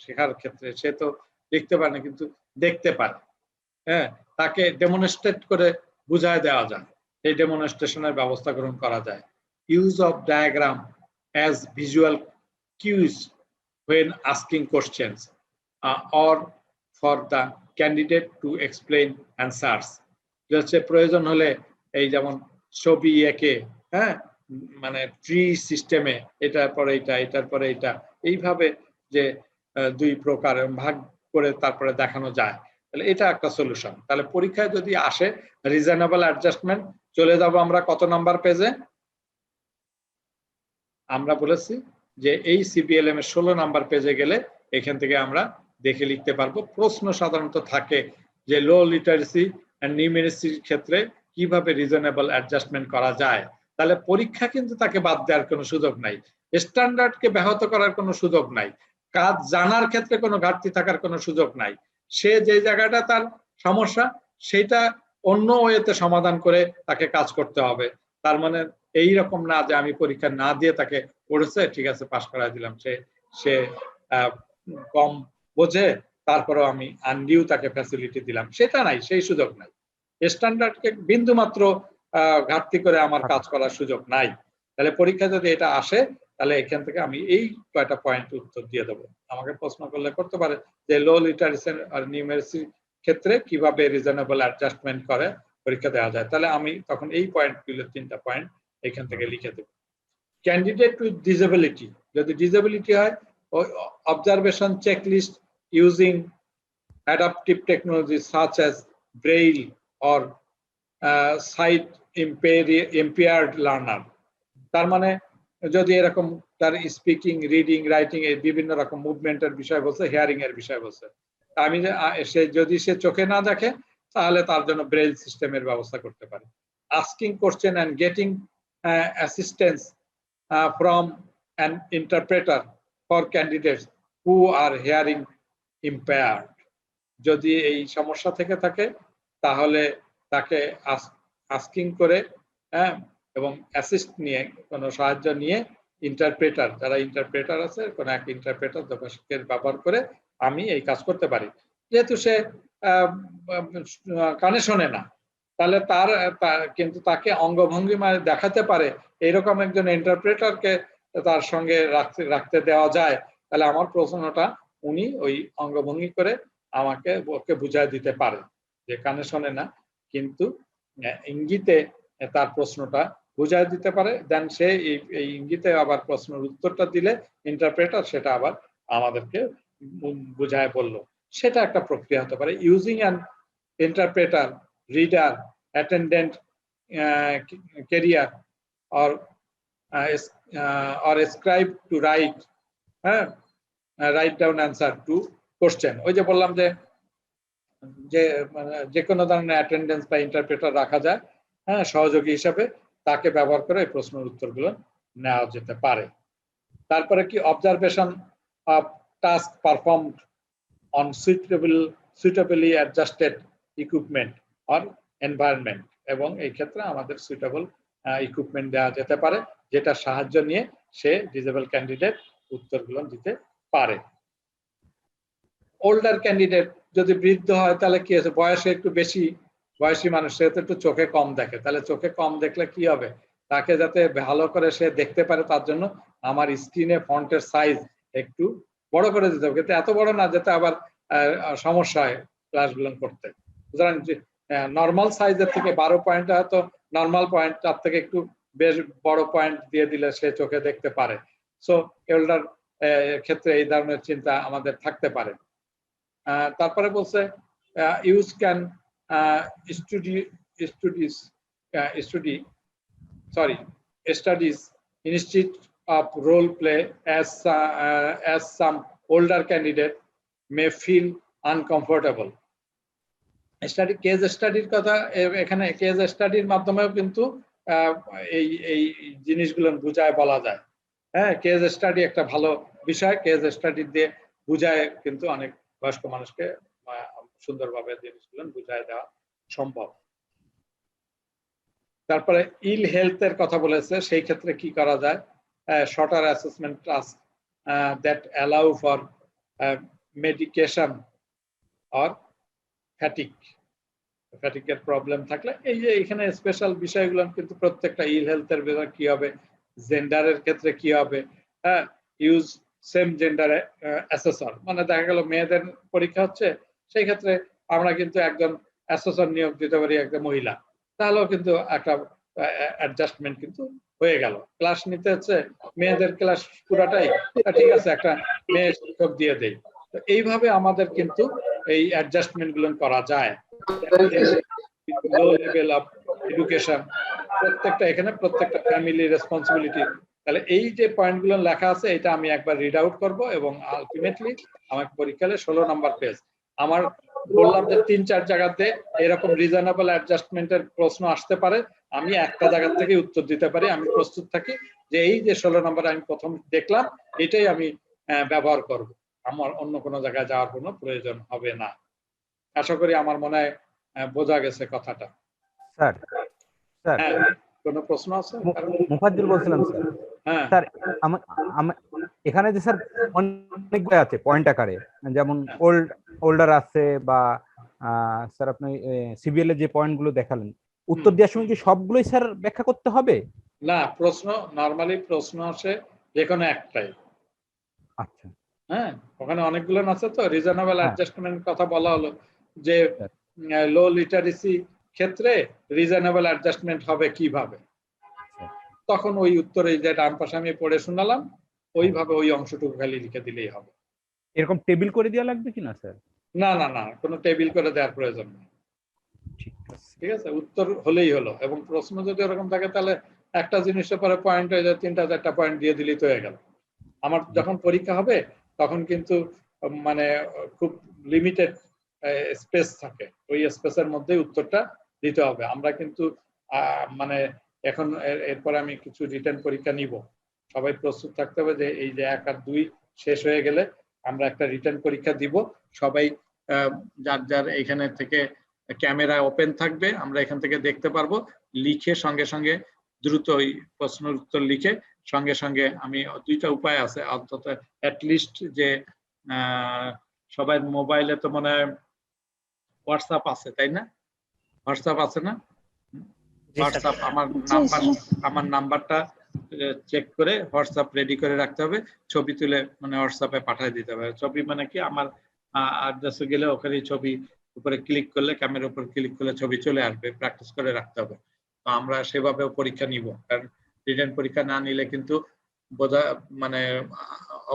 শেখার ক্ষেত্রে সে তো লিখতে পারে না কিন্তু দেখতে পারে, হ্যাঁ তাকে ডেমনস্ট্রেট করে বুঝায় দেওয়া যায়, এই ডেমনস্ট্রেশনের ব্যবস্থা গ্রহণ করা যায়। Use of diagram as visual cues when asking questions or for the candidate to explain answers. হচ্ছে প্রয়োজন হলে এই যেমন ছবি এঁকে, হ্যাঁ মানে ট্রি সিস্টেমে, এটার পরে এটা, এটার পরে এটা, এইভাবে যে 2 প্রকার ভাগ করে তারপরে দেখানো যায়, তাহলে এটা একটা সলিউশন। তাহলে পরীক্ষায় যদি আসে রিজনেবল অ্যাডজাস্টমেন্ট, চলে যাব আমরা কত নাম্বার পেজে, আমরা বলেছি যে এই সিবিএলএম এর 16 নাম্বার পেজে গেলে এখান থেকে আমরা দেখে লিখতে পারবো। প্রশ্ন সাধারণত থাকে যে লো লিটারেসি এন্ড নিউমেরেসির ক্ষেত্রে কিভাবে রিজনেবল অ্যাডজাস্টমেন্ট করা যায়। তাহলে পরীক্ষা কিন্তু তাকে বাদ দেওয়ার কোনো সুযোগ নাই, স্ট্যান্ডার্ডকে ব্যাহত করার কোনো সুযোগ নাই, কাজ জানার ক্ষেত্রে কোনো ঘাটতি থাকার কোনো সুযোগ নাই। সে যে জায়গাটা তার সমস্যা সেটা অন্য ওয়েতে সমাধান করে তাকে কাজ করতে হবে। তার মানে এই রকম না যে আমি পরীক্ষা না দিয়ে তাকে পড়েছে ঠিক আছে পাস করাই দিলাম, সে কম বোঝে তারপরেও আমি আনডিউ তাকে ফ্যাসিলিটি দিলাম, সেটা নাই, সেই সুযোগ নাই। স্ট্যান্ডার্ডকে বিন্দু মাত্র ঘাটতি করে আমার কাজ করার সুযোগ নাই। তাহলে পরীক্ষা যদি এটা আসে তাহলে এখান থেকে আমি এই কয়টা পয়েন্ট উত্তর দিয়ে দেবো। আমাকে প্রশ্ন করলে করতে পারে যে লো লিটারেসি আর নিউমেরেসি ক্ষেত্রে কিভাবে রিজনেবল অ্যাডজাস্টমেন্ট করে পরীক্ষা দেওয়া যায়, তাহলে আমি তখন এই পয়েন্টগুলো 3টা পয়েন্ট এখান থেকে লিখে দেব। ক্যান্ডিডেট উইথ ডিসেবিলিটি, যদি ডিসেবিলিটি হয়, observation checklist using adaptive technology such as braille or sight impaired learner. তার মানে যদি এরকম তার স্পিকিং, রিডিং, রাইটিং এর বিভিন্ন রকম মুভমেন্টের বিষয় বলছে, হিয়ারিং এর বিষয় বলছে, আমি যদি সে চোখে না দেখে তাহলে তার জন্য ব্রেইল সিস্টেমের ব্যবস্থা করতে পারে। Asking question and getting assistance from an interpreter for candidates who are hearing impaired. যদি এই সমস্যা থেকে থাকে তাহলে তাকে আস্কিং করে এবং অ্যাসিস্ট নিয়ে কোনো সাহায্য নিয়ে ইন্টারপ্রেটার, যারা ইন্টারপ্রেটার আছে, কোনো এক ইন্টারপ্রেটার ব্যবহার করে আমি এই কাজ করতে পারি। যেহেতু সে কানে শোনে না, তাহলে কিন্তু তাকে অঙ্গভঙ্গিমায় দেখাতে পারে এইরকম একজন ইন্টারপ্রেটারকে তার সঙ্গে রাখতে দেওয়া যায়, তাহলে আমার প্রশ্নটা উনি ওই অঙ্গভঙ্গি করে ওকে বুঝায় দিতে পারে যে কানে শোনে না, কিন্তু ইঙ্গিতে তার প্রশ্নটা বুঝায় দিতে পারে। দেন সে এই ইঙ্গিতে আবার প্রশ্নের উত্তরটা দিলে ইন্টারপ্রেটার সেটা আবার আমাদেরকে বুঝায় বলল, সেটা একটা প্রক্রিয়া হতে পারে। Using an interpreter, reader, attendant, career or scribe to write down answer to question। ওই যে বললাম যে কোনো ধরনের অ্যাটেন্ডেন্স বা ইন্টারপ্রেটার রাখা যায়, সহযোগী হিসাবে, তাকে ব্যবহার করে এই প্রশ্নের উত্তরগুলো নেওয়া যেতে পারে। তারপরে কি observation of task performed on suitably adjusted equipment or environment, এবং এই ক্ষেত্রে আমাদের সুইটেবল ইকুইপমেন্ট দেওয়া যেতে পারে যেটা সাহায্য নিয়ে সে ডিসেবল ক্যান্ডিডেট উত্তরগুলো দিতে পারে। ওল্ডার ক্যান্ডিডেট যদি বৃদ্ধ হয় তাহলে কি আছে, বয়সে একটু বেশি বয়সী মানুষ, সে তো একটু চোখে কম দেখে, তাহলে চোখে কম দেখলে কি হবে, তাকে যাতে ভালো করে সে দেখতে পারে তার জন্য আমার স্ক্রিনে ফন্টের সাইজ একটু বড় করে দিতে হবে, কিন্তু এত বড় না যাতে আবার সমস্যা হয় ক্লাসগুলো করতে। সুতরাং নর্মাল সাইজের থেকে 12 পয়েন্ট হয়তো নর্মাল পয়েন্ট, তার থেকে একটু বেশ বড় পয়েন্ট দিয়ে দিলে সে চোখে দেখতে পারে। সো এল্ডার ক্ষেত্রে এই ধরনের চিন্তা আমাদের থাকতে পারে। তারপরে বলছে use can studies instead of role play as some older candidate may feel uncomfortable। Case স্টাডির কথা, এখানে কেস স্টাডির মাধ্যমেও কিন্তু এই জিনিসগুলো বুঝায় বলা যায়। কেস স্টাডি একটা ভালো বিষয়, কেস স্টাডি দিয়ে বুঝায় কিন্তু অনেক বয়স্ক মানুষকে সুন্দরভাবে জিনিসগুলো বুঝায় দেওয়া সম্ভব। তারপরে ইল হেলথের কথা বলেছে, সেই ক্ষেত্রে কি করা যায়, shorter assessment task that allow for medication or ফ্যাটিকের প্রবলেম থাকলে, এই যে এখানে স্পেশাল বিষয়গুলো কিন্তু প্রত্যেকটা ইল হেলথের ব্যাপারে কি হবে, জেন্ডারের ক্ষেত্রে কি হবে, ইউজ সেম জেন্ডার অ্যাসেসর, মানে দেখা গেল মেয়েদের পরীক্ষা হচ্ছে, সেই ক্ষেত্রে আমরা কিন্তু একজন অ্যাসেসর নিয়োগ দিতে পারি একটা মহিলা, তাহলেও কিন্তু একটা অ্যাডজাস্টমেন্ট কিন্তু হয়ে গেল। ক্লাস নিতে হচ্ছে মেয়েদের ক্লাস পুরাটাই, ঠিক আছে একটা মেয়ে শিক্ষক দিয়ে দেই। তো এইভাবে আমাদের কিন্তু এই অ্যাডজাস্টমেন্ট গুলো করা যায়। লো লেভেল অফ এডুকেশন, প্রত্যেকটা এখানে প্রত্যেকটা ফ্যামিলি রেসপন্সিবিলিটি, তাহলে এই যে পয়েন্টগুলো লেখা আছে এটা আমি একবার রিড আউট করবো এবং আলটিমেটলি আমাকে পরীক্ষায় 16 নাম্বার পেজ। আমার বললাম যে 3-4 জায়গাতে এরকম রিজনেবল অ্যাডজাস্টমেন্টের প্রশ্ন আসতে পারে, আমি একটা জায়গা থেকে উত্তর দিতে পারি, আমি প্রস্তুত থাকি যে এই যে 16 নম্বর আমি প্রথম দেখলাম এটাই আমি ব্যবহার করব, আমার অন্য কোনো জায়গায় যাওয়ার কোনো প্রয়োজন হবে না। আশা করি আমার মনে হয় বোঝা গেছে কথাটা। স্যার স্যার কোনো প্রশ্ন আছে? মুফাজ্জল বলছিলাম স্যার। হ্যাঁ স্যার এখানে যে স্যার অনেকগুলো আছে পয়েন্ট আকারে, যেমন ওল্ডার আছে বা স্যার আপনি সিবিএল এর যে পয়েন্টগুলো দেখালেন, উত্তর দেওয়ার সময় কি সবগুলোই স্যার ব্যাখ্যা করতে হবে? না, প্রশ্ন নরমালি প্রশ্ন আসে যে কোনো একটাই। আচ্ছা, হ্যাঁ ওখানে অনেকগুলো আছে, তো রিজনেবল অ্যাডজাস্টমেন্ট কথা বলা হলো যে লো লিটারেসি ক্ষেত্রে রিজনেবল অ্যাডজাস্টমেন্ট হবে কিভাবে, তখন ওই উত্তরে যে ডান পাশে আমি পড়ে শোনালাম ওইভাবে ওই অংশটুকু খালি লিখে দিলেই হবে। এরকম টেবিল করে দেওয়া লাগবে কিনা স্যার? না না না, কোনো টেবিল করে দেওয়ার প্রয়োজন নেই। ঠিক আছে, উত্তর হলেই হলো। এবং প্রশ্ন যদি এরকম থাকে তাহলে একটা জিনিসের পরে পয়েন্ট হয়ে যায়, 3-4টা পয়েন্ট দিয়ে দিলেই তো হয়ে গেল। আমার যখন পরীক্ষা হবে তখন কিন্তু মানে খুব লিমিটেড স্পেস থাকে, ওই স্পেসের মধ্যেই উত্তরটা দিতে হবে। আমরা কিন্তু মানে এখন এরপর আমি কিছু রিটেন পরীক্ষা নিব, সবাই প্রস্তুত থাকতে হবে যে এই যে 1 আর 2 শেষ হয়ে গেলে আমরা একটা রিটেন পরীক্ষা দিব। সবাই যার যার এখানে থেকে ক্যামেরা ওপেন থাকবে, আমরা এখান থেকে দেখতে পারবো, লিখে সঙ্গে সঙ্গে দ্রুত ওই প্রশ্নের উত্তর লিখে সঙ্গে সঙ্গে আমি দুইটা উপায় আছে অন্তত অ্যাটলিস্ট যে সবাই মোবাইলে তো মনে হয় হোয়াটসঅ্যাপ আছে, তাই না? হোয়াটসঅ্যাপ আছে না? হোয়াটসঅ্যাপ আমার নাম্বারটা চেক করে হোয়াটসঅ্যাপ রেডি করে রাখতে হবে, ছবি তুলে মানে হোয়াটসঅ্যাপে পাঠিয়ে দিতে হবে। ছবি মানে কি, আমার অ্যাড্রেসে গেলে ওখানে ছবি উপরে ক্লিক করলে, ক্যামেরার উপর ক্লিক করলে ছবি চলে আসবে, প্র্যাকটিস করে রাখতে হবে। তো আমরা সেভাবেও পরীক্ষা নিব, কারণ রিটেন পরীক্ষা না নিলে কিন্তু বোঝা মানে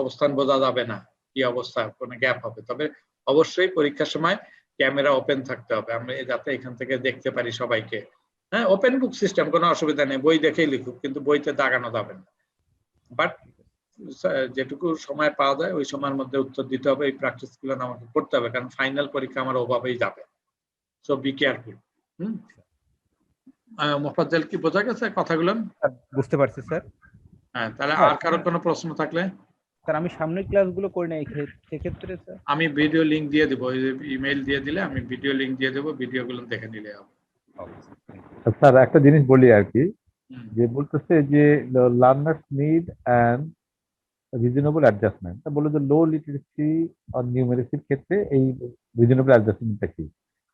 অবস্থান বোঝা যাবে না কি অবস্থা, কোনো গ্যাপ হবে। তবে অবশ্যই পরীক্ষার সময় ক্যামেরা ওপেন থাকতে হবে, আমরা যাতে এখান থেকে দেখতে পারি সবাইকে। হ্যাঁ, ওপেন বুক সিস্টেম, কোনো অসুবিধা নেই, বই দেখেই লিখুক, কিন্তু বইতে দাগানো যাবে না। বাট যেটুকু সময় পাওয়া যায় ওই সময়ের মধ্যে উত্তর দিতে হবে, এই প্র্যাকটিস গুলো আমাকে করতে হবে, কারণ ফাইনাল পরীক্ষা আমার ওভাবেই যাবে। So be careful. মোফাজ্জল, কি বোঝা গেছে কথাগুলো? বুঝতে পারছি স্যার। হ্যাঁ, তাহলে আর কারো কোনো প্রশ্ন থাকলে? স্যার আমি সামনের ক্লাসগুলো করে নেই, সেক্ষেত্রে স্যার আমি ভিডিও লিংক দিয়ে দেবো, ইমেইল দিয়ে দিলে আমি ভিডিও লিংক দিয়ে দেবো, ভিডিওগুলো দেখে নিলে হবে। স্যার একটা জিনিস বলি আর কি, যে বলতেছে যে learners need and reasonable adjustment, বলে যে লো লিটারেসি আর নিউমেরিসির ক্ষেত্রে এই রিজনেবল অ্যাডজাস্টমেন্টটা কি?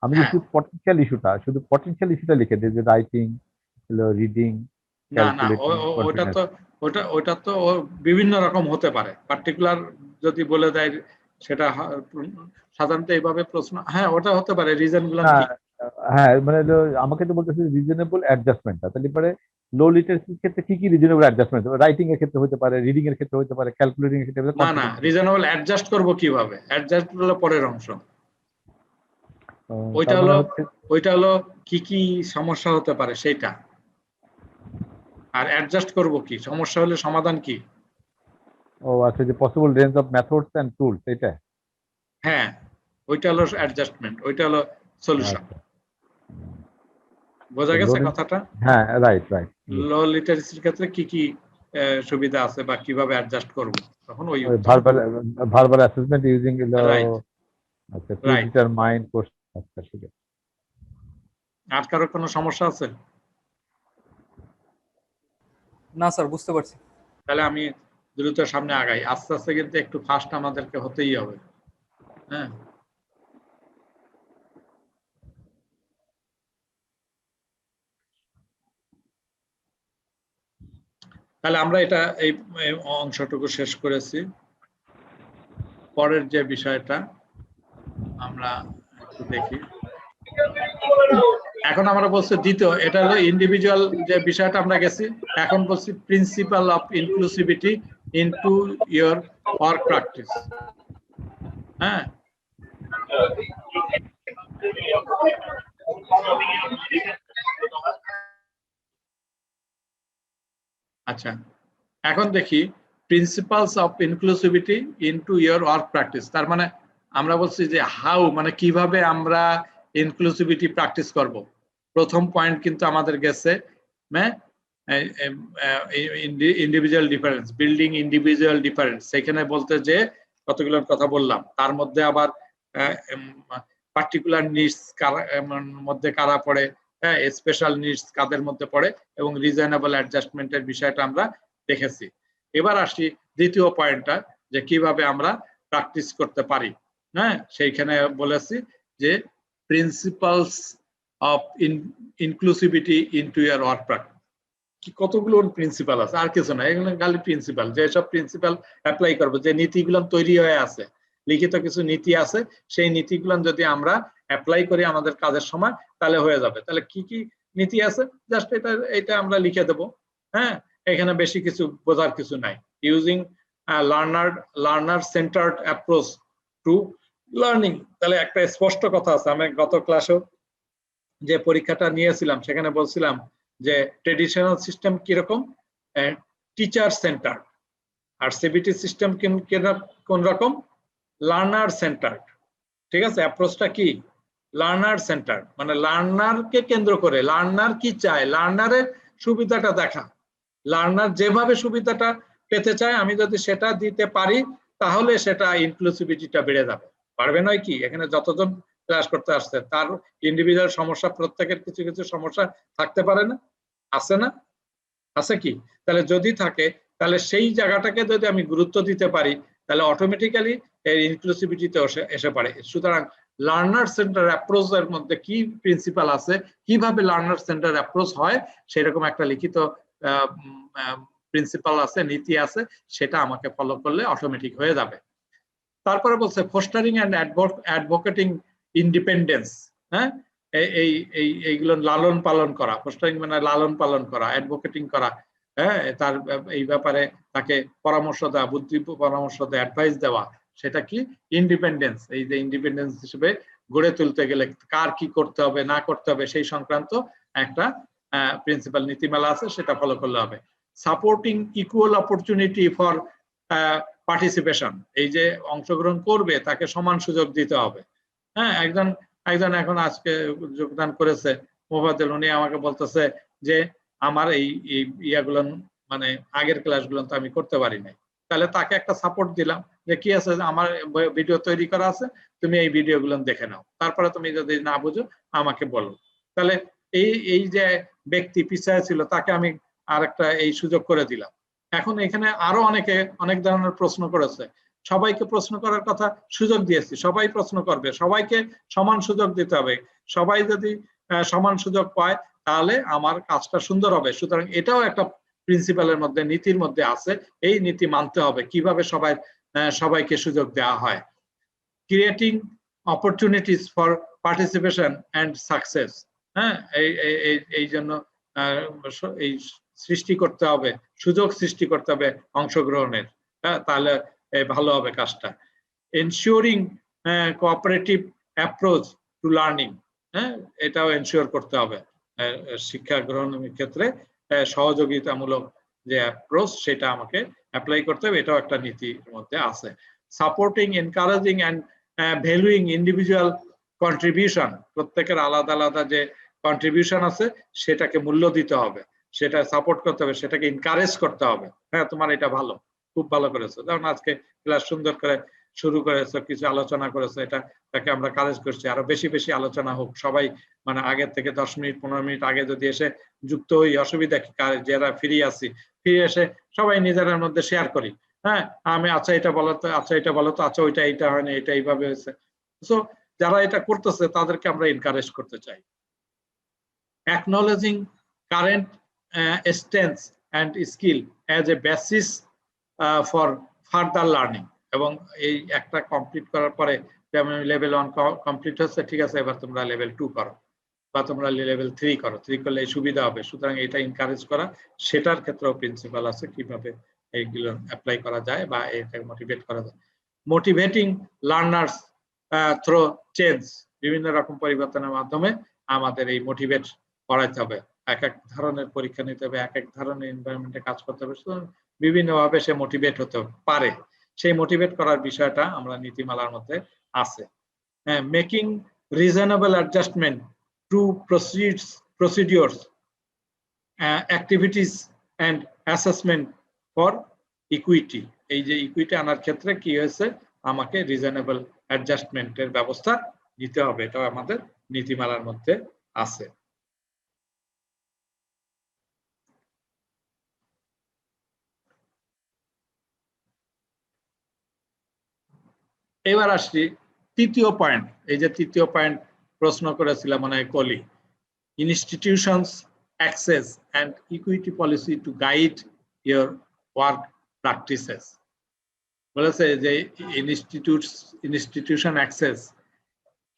আমি যদি পটেনশিয়াল ইস্যুটা লিখে দিই, যে রাইটিং, রিডিং, না না, ওটা তো বিভিন্ন রকম হতে পারে। পার্টিকুলার যদি বলে দেয় সেটা সাধারণত এইভাবে প্রশ্ন, হ্যাঁ ওটা হতে পারে। রিজন গুলো হ্যাঁ, মানে আমাকে তো বলতেছে রিজনেবল অ্যাডজাস্টমেন্টটা, তাহলে পরে লো লিটারেসির ক্ষেত্রে কি কি রিজনেবল অ্যাডজাস্টমেন্ট? রাইটিং এর ক্ষেত্রে হতে পারে, রিডিং এর ক্ষেত্রে হতে পারে, ক্যালকুলেটিং এর ক্ষেত্রে। না না, রিজনেবল অ্যাডজাস্ট করব কিভাবে? অ্যাডজাস্ট হলো পরের অংশ। ওইটা হলো কি কি সমস্যা হতে পারে সেটা। আর অ্যাডজাস্ট করব কি, সমস্যা হলে সমাধান কি? ও আচ্ছা, যে possible range of methods and tools, এটা। হ্যাঁ, ওইটা হলো অ্যাডজাস্টমেন্ট, ওইটা হলো সলিউশন। বোঝা গেছে কথাটা? হ্যাঁ, রাইট। লো লিটারেসির ক্ষেত্রে কি কি সুবিধা আছে বা কিভাবে অ্যাডজাস্ট করব, তখন ওই ভার্বাল অ্যাসেসমেন্ট ইউজিং আচ্ছা টু রাইট। Determine question. আচ্ছা, ঠিক আছে। আর কারো কোনো সমস্যা আছে? না স্যার, বুঝতে পারছি। তাহলে আমি দ্রুত সামনে আগাই, আস্তে আস্তে কিন্তু একটু ফাস্ট আমাদেরকে হতেই হবে। হ্যাঁ, তাহলে আমরা এটা এই অংশটুকু শেষ করেছি। পরের যে বিষয়টা আমরা একটু দেখি। এখন আমরা বলছি দ্বিতীয়, এটা হলো ইন্ডিভিজুয়াল যে বিষয়টা আমরা গেছি। এখন বলছি principal of inclusivity into your work practice. হ্যাঁ, আচ্ছা, এখন দেখি principles of inclusivity into your work practice. তার মানে আমরা বলছি যে হাউ, মানে কিভাবে আমরা ইনক্লুসিভিটি প্র্যাকটিস করব। প্রথম পয়েন্ট কিন্তু আমাদের গেছে individual difference, building individual difference. সেখানে বলতে যে কতগুলো কথা বললাম, তার মধ্যে আবার পার্টিকুলার নিডস মধ্যে কারা পড়ে, হ্যাঁ, স্পেশাল নিডস কাদের মধ্যে পড়ে, এবং রিজনেবল অ্যাডজাস্টমেন্টের বিষয়টা আমরা দেখেছি। এবার আসি দ্বিতীয় পয়েন্টটা, যে কিভাবে আমরা প্র্যাকটিস করতে পারি। হ্যাঁ, সেইখানে বলেছি যে principles of inclusivity into year work practice. কি কতগুলো প্রিন্সিপাল আছে, আর কিছু না, এগুলো খালি প্রিন্সিপাল। যেসব প্রিন্সিপাল অ্যাপ্লাই করবো, যে নীতিগুলো তৈরি হয়ে আছে, লিখিত কিছু নীতি আছে, সেই নীতিগুলো যদি আমরা অ্যাপ্লাই করি আমাদের কাজের সময়, তাহলে হয়ে যাবে। তাহলে কি কি নীতি আছে, জাস্ট এটা আমরা লিখে দেবো। হ্যাঁ, এখানে বেশি কিছু বোঝার কিছু নাই। Using learner centred approach to learning. তাহলে একটা স্পষ্ট কথা আছে, আমি গত ক্লাসেও যে পরীক্ষাটা নিয়েছিলাম সেখানে বলছিলাম যে ট্রেডিশনাল সিস্টেম কিরকম, টিচার সেন্টার, আর সিবিটি সিস্টেম কোন রকম, লার্নার সেন্টার। ঠিক আছে, অ্যাপ্রোচটা কি, লার্নার সেন্টার, মানে লার্নারকে কেন্দ্র করে, লার্নার কি চায়, লার্নারের সুবিধাটা দেখা, লার্নার যেভাবে সুবিধাটা পেতে চায় আমি যদি সেটা দিতে পারি তাহলে সেটা ইনক্লুসিভিটিটা বেড়ে যাবে। পারবে নয় কি, এখানে যতজন ক্লাস করতে আসছে তার ইন্ডিভিজুয়াল সমস্যা, প্রত্যেকের কিছু কিছু সমস্যা থাকতে পারে না, আছে না? আছে কি? তাহলে যদি থাকে তাহলে সেই জায়গাটাকে যদি আমি গুরুত্ব দিতে পারি তাহলে অটোমেটিক্যালি এর ইনক্লুসিভিটিতে এসে পড়ে। সুতরাং লার্নার সেন্টার অ্যাপ্রোচ এর মধ্যে কি প্রিন্সিপাল আছে, কিভাবে লার্নার সেন্টার অ্যাপ্রোচ হয় সেরকম একটা লিখিত প্রিন্সিপাল আছে, নীতি আছে, সেটা আমাকে ফলো করলে অটোমেটিক হয়ে যাবে। তারপরে বলছে ফোস্টারিং অ্যান্ড অ্যাডভোকেটিং ইন্ডিপেন্ডেন্স। হ্যাঁ, এইগুলো লালন পালন করা, ফোস্টারিং মানে লালন পালন করা, অ্যাডভোকেটিং করা, হ্যাঁ, তার এই ব্যাপারে তাকে পরামর্শ দেওয়া, বুদ্ধি পরামর্শ দেওয়া, অ্যাডভাইস দেওয়া, সেটা কি ইন্ডিপেন্ডেন্স। এই যে ইন্ডিপেন্ডেন্স হিসেবে গড়ে তুলতে গেলে কার কি করতে হবে না করতে হবে সেই সংক্রান্ত একটা প্রিন্সিপাল নীতিমালা আছে, সেটা ফলো করলে হবে। Supporting equal opportunity for participation, এই যে অংশগ্রহণ করবে তাকে সমান সুযোগ দিতে হবে। হ্যাঁ, একজন এখন আজকে যোগদান করেছে মোফাজ্জল, উনি আমাকে বলতেছে যে আমার এই ইয়াগুলো মানে আগের ক্লাসগুলো তো আমি করতে পারি নাই। তাহলে তাকে একটা সাপোর্ট দিলাম যে কি আছে, আমার ভিডিও তৈরি করা আছে, তুমি এই ভিডিওগুলো দেখে নাও, তারপরে তুমি যদি না বুঝো আমাকে বলো। তাহলে এই যে ব্যক্তি পিছায় ছিল তাকে আমি আরেকটা এই সুযোগ করে দিলাম। এখন এখানে আরো অনেকে অনেক ধরনের প্রশ্ন করেছে, সবাইকে প্রশ্ন করার কথা সুযোগ দিয়েছি, সবাই প্রশ্ন করবে, সবাইকে সমান সুযোগ দিতে হবে। সবাই যদি সমান সুযোগ পায় তাহলে আমার কাজটা সুন্দর হবে। সুতরাং এটাও একটা প্রিন্সিপালের মধ্যে, নীতির মধ্যে আছে, এই নীতি মানতে হবে কিভাবে সবাইকে সুযোগ দেওয়া হয়। Creating opportunities for participation and success. হ্যাঁ, এই জন্য এই সৃষ্টি করতে হবে, সুযোগ সৃষ্টি করতে হবে অংশগ্রহণের, তাহলে ভালো হবে কাজটা। Ensuring cooperative approach to learning, হ্যাঁ, এটাও এনশিওর করতে হবে শিক্ষা গ্রহণের ক্ষেত্রে সহযোগিতামূলক যে অ্যাপ্রোচ সেটা আমাকে অ্যাপ্লাই করতে হবে, এটাও একটা নীতির মধ্যে আছে। Supporting, encouraging and ভ্যালুইং individual contribution, প্রত্যেকের আলাদা আলাদা যে কন্ট্রিবিউশন আছে সেটাকে মূল্য দিতে হবে, সেটা সাপোর্ট করতে হবে, সেটাকে এনকারেজ করতে হবে। হ্যাঁ, তোমার এটা ভালো, খুব ভালো করেছো, যেমন আজকে ক্লাস সুন্দর করে শুরু করেছো, কিছু আলোচনা করেছো, এটা তাকে আমরা কারেজ করছি আরো বেশি বেশি আলোচনা হোক। সবাই মানে আগের থেকে 10 মিনিট 15 মিনিট আগে যদি এসে যুক্ত হই, অসুবিধা কি? যারা ফিরে আসি, ফিরে এসে সবাই নিজেদের মধ্যে শেয়ার করি। হ্যাঁ, আমি আচ্ছা এটা বলো তো, আচ্ছা এটা বলো তো, আচ্ছা ওইটা এইটা হয়নি, এটা এইভাবে হয়েছে। সো যারা এটা করতেছে তাদেরকে আমরা এনকারেজ করতে চাই। Acknowledging current strengths and skill as a basis for further learning, এবং এই একটা কমপ্লিট করার পরে যেমন লেভেল 1 কমপ্লিট হচ্ছে, ঠিক আছে এবার তোমরা লেভেল 2 করো বা তোমরা লেভেল 3 করো, 3 করলে সুবিধা হবে। সুতরাং এটা এনকারেজ করা, সেটার ক্ষেত্রেও প্রিন্সিপাল আছে কিভাবে এইগুলো অ্যাপ্লাই করা যায় বা এটাকে মোটিভেট করা যায়। মোটিভেটিং লার্নার্স থ্রু চেঞ্জ, বিভিন্ন রকম পরিবর্তনের মাধ্যমে আমাদের এই মোটিভেট করাইতে হবে। এক এক ধরনের পরীক্ষা নিতে হবে, এক এক ধরনের এনভায়রনমেন্টে কাজ করতে হবে, বিভিন্নভাবে সে মোটিভেট হতে পারে। সেই মোটিভেট করার বিষয়টা আমরা নীতিমালার মধ্যে আছে। Making reasonable adjustment to procedures, activities and assessment for equity. এই যে ইকুইটি আনার ক্ষেত্রে কি হয়েছে, আমাকে রিজনেবল অ্যাডজাস্টমেন্টের ব্যবস্থা নিতে হবে, এটাও আমাদের নীতিমালার মধ্যে আছে। এবার আসছি তৃতীয় পয়েন্ট। এই যে তৃতীয় পয়েন্ট প্রশ্ন করেছিলাম মানে কলি, institutions access and equity policy to guide your work practices. বলেছে যে ইনস্টিটিউশন অ্যাক্সেস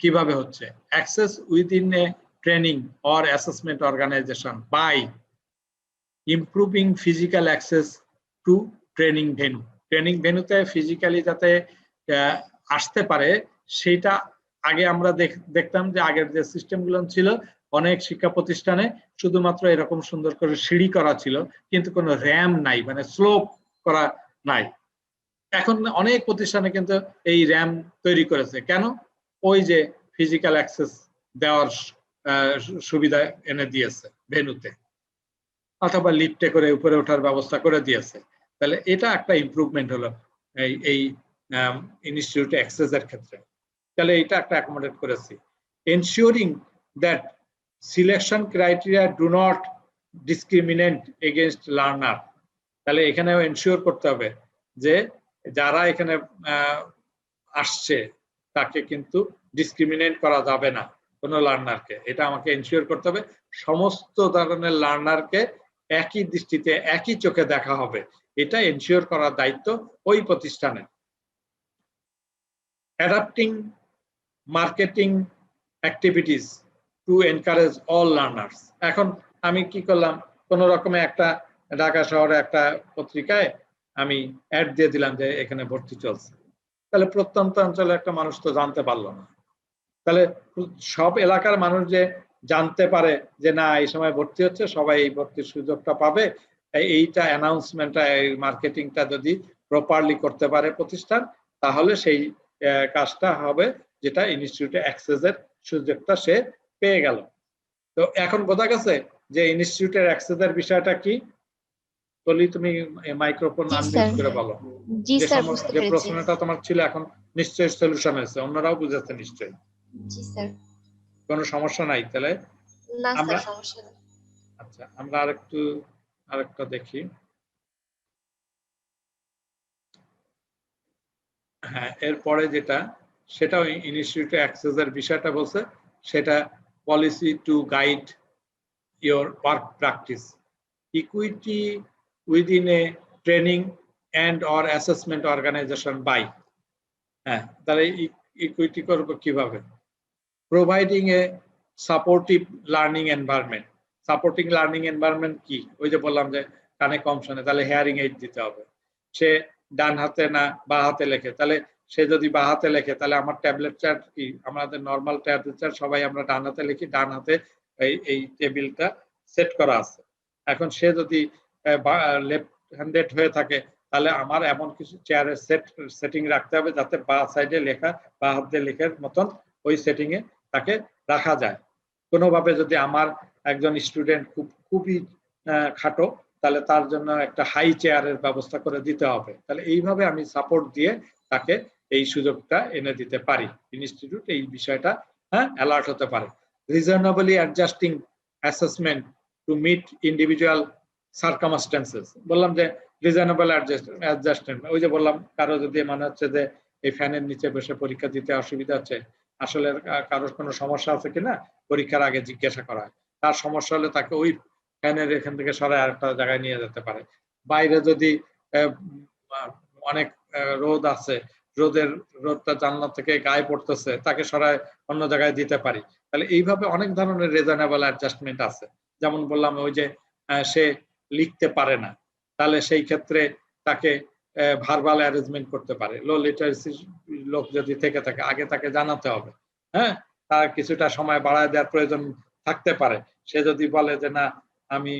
কিভাবে হচ্ছে, access within a training or assessment organisation by improving physical access to training venue. Training ভেন্যুতে ফিজিক্যালি যাতে আসতে পারে, সেটা আগে আমরা দেখতাম যে আগের যে সিস্টেমগুলো ছিল অনেক শিক্ষা প্রতিষ্ঠানে শুধুমাত্র এরকম সুন্দর করে সিঁড়ি করা ছিল, কিন্তু কোনো র্যাম নাই, মানে স্লোপ করা নাই। এখন অনেক প্রতিষ্ঠানে কিন্তু এই র্যাম তৈরি করেছে। কেন? ওই যে ফিজিক্যাল অ্যাক্সেস দেওয়ার সুবিধা এনে দিয়েছে ভেন্যুতে, অথবা লিফটে করে উপরে ওঠার ব্যবস্থা করে দিয়েছে। তাহলে এটা একটা ইমপ্রুভমেন্ট হলো এই ইনস্টিটিউট অ্যাক্সেস এর ক্ষেত্রে। তাহলে এটা একটা অ্যাকোমোডেট করেছি। Ensuring that selection criteria do not discriminant against learner. তাহলে এখানেও এনশিওর করতে হবে যে যারা এখানে আসছে তাকে কিন্তু ডিসক্রিমিনেট করা যাবে না কোনো লার্নারকে, এটা আমাকে এনশিওর করতে হবে। সমস্ত ধরনের লার্নারকে একই দৃষ্টিতে একই চোখে দেখা হবে, এটা এনশিওর করার দায়িত্ব ওই প্রতিষ্ঠানের। Adapting marketing activities to encourage all learners. এখন আমি কি করলাম, কোন রকমে একটা ঢাকা শহরে একটা পত্রিকায় আমি অ্যাড দিয়ে দিলাম যে এখানে ভর্তি চলছে, তাহলে প্রত্যন্ত অঞ্চলে একটা মানুষ তো জানতে পারলো না। তাহলে সব এলাকার মানুষ যে জানতে পারে যে না এই সময় ভর্তি হচ্ছে, সবাই এই ভর্তির সুযোগটা পাবে, এইটা অ্যানাউন্সমেন্টটা, এই মার্কেটিংটা যদি প্রপারলি করতে পারে প্রতিষ্ঠান, তাহলে সেই কাজটা হবে যেটা ইনস্টিটিউটে অ্যাক্সেসের সুযোগটা সে পেয়ে গেল। তো এখন বোঝা গেছে যে ইনস্টিটিউটের অ্যাক্সেসের বিষয়টা কি? বলি, তুমি মাইক্রোফোন আনমিউট করে বলো। জি স্যার, বুঝতে যে পেরেছি। প্রশ্নটা তোমার ছিল এখন নিশ্চয়ই সলিউশন হয়েছে, অন্যরাও বুঝেছে নিশ্চয়ই, জি স্যার। কোনো সমস্যা নাই। তাহলে না আমরা স্যার, সমস্যা নেই। আচ্ছা, আমরা আরেকটা দেখি। হ্যাঁ, এরপরে যেটা, সেটাও ইনস্টিটিউটে অ্যাক্সেসের বিষয়টা বলছে, সেটা policy to guide your work practice, equity within a training and or assessment organisation by. হ্যাঁ, তাহলে ইকুইটি করবো কিভাবে? Providing a supportive learning environment. Supporting learning environment কি? ওই যে বললাম যে কানে কম শোনে, তাহলে হেয়ারিং এইড দিতে হবে। সে ডান হাতে না বা হাতে লেখে, তাহলে সে যদি বা হাতে লেখে, তাহলে আমার ট্যাবলেট চার্ট কি, আমাদের নর্মাল ট্যাবলেট চার্ট সবাই আমরা ডান হাতে লিখি, ডান হাতে এই টেবিলটা সেট করা আছে। এখন সে যদি লেফট হ্যান্ডেড হয়ে থাকে, তাহলে আমার এমন কিছু চেয়ারের সেটিং রাখতে হবে যাতে বা সাইডে লেখা, বা হাত দিয়ে লেখার মতন ওই সেটিং এ তাকে রাখা যায়। কোনোভাবে যদি আমার একজন স্টুডেন্ট খুবই খাটো, তাহলে তার জন্য একটা হাই চেয়ারের ব্যবস্থা করে দিতে হবে। তাহলে এইভাবে আমি সাপোর্ট দিয়ে তাকে এই সুযোগটা এনে দিতে পারি। ইনস্টিটিউট এই বিষয়টা অ্যালার্ট হতে পারে। Reasonably adjusting assessment to meet individual circumstances. বললাম যে রিজনেবল অ্যাডজাস্টমেন্ট, ওই যে বললাম কারো যদি মনে হচ্ছে যে এই ফ্যানের নিচে বসে পরীক্ষা দিতে অসুবিধা হচ্ছে, আসলে কারোর কোনো সমস্যা আছে কিনা পরীক্ষার আগে জিজ্ঞাসা করা হয়। তার সমস্যা হলে তাকে ওই ফ্যানের এখান থেকে সরাই আরেকটা জায়গায় নিয়ে যেতে পারে। বাইরে যদি অনেক রোদ আছে, রোদটা জানলা থেকে গায়ে পড়তেছে, তাকে সরাই অন্য জায়গায় দিতে পারি। তাহলে এইভাবে অনেক ধরনের রিজনেবল অ্যাডজাস্টমেন্ট আছে। যেমন বললাম ওই যে সে লিখতে পারে না, তাহলে সেই ক্ষেত্রে তাকে ভার্বাল অ্যারেঞ্জমেন্ট করতে পারে। লো লিটারেসি লোক যদি থেকে থাকে, আগে তাকে জানাতে হবে। হ্যাঁ, তার কিছুটা সময় বাড়ায় দেওয়ার প্রয়োজন থাকতে পারে। সে যদি বলে যে না আমি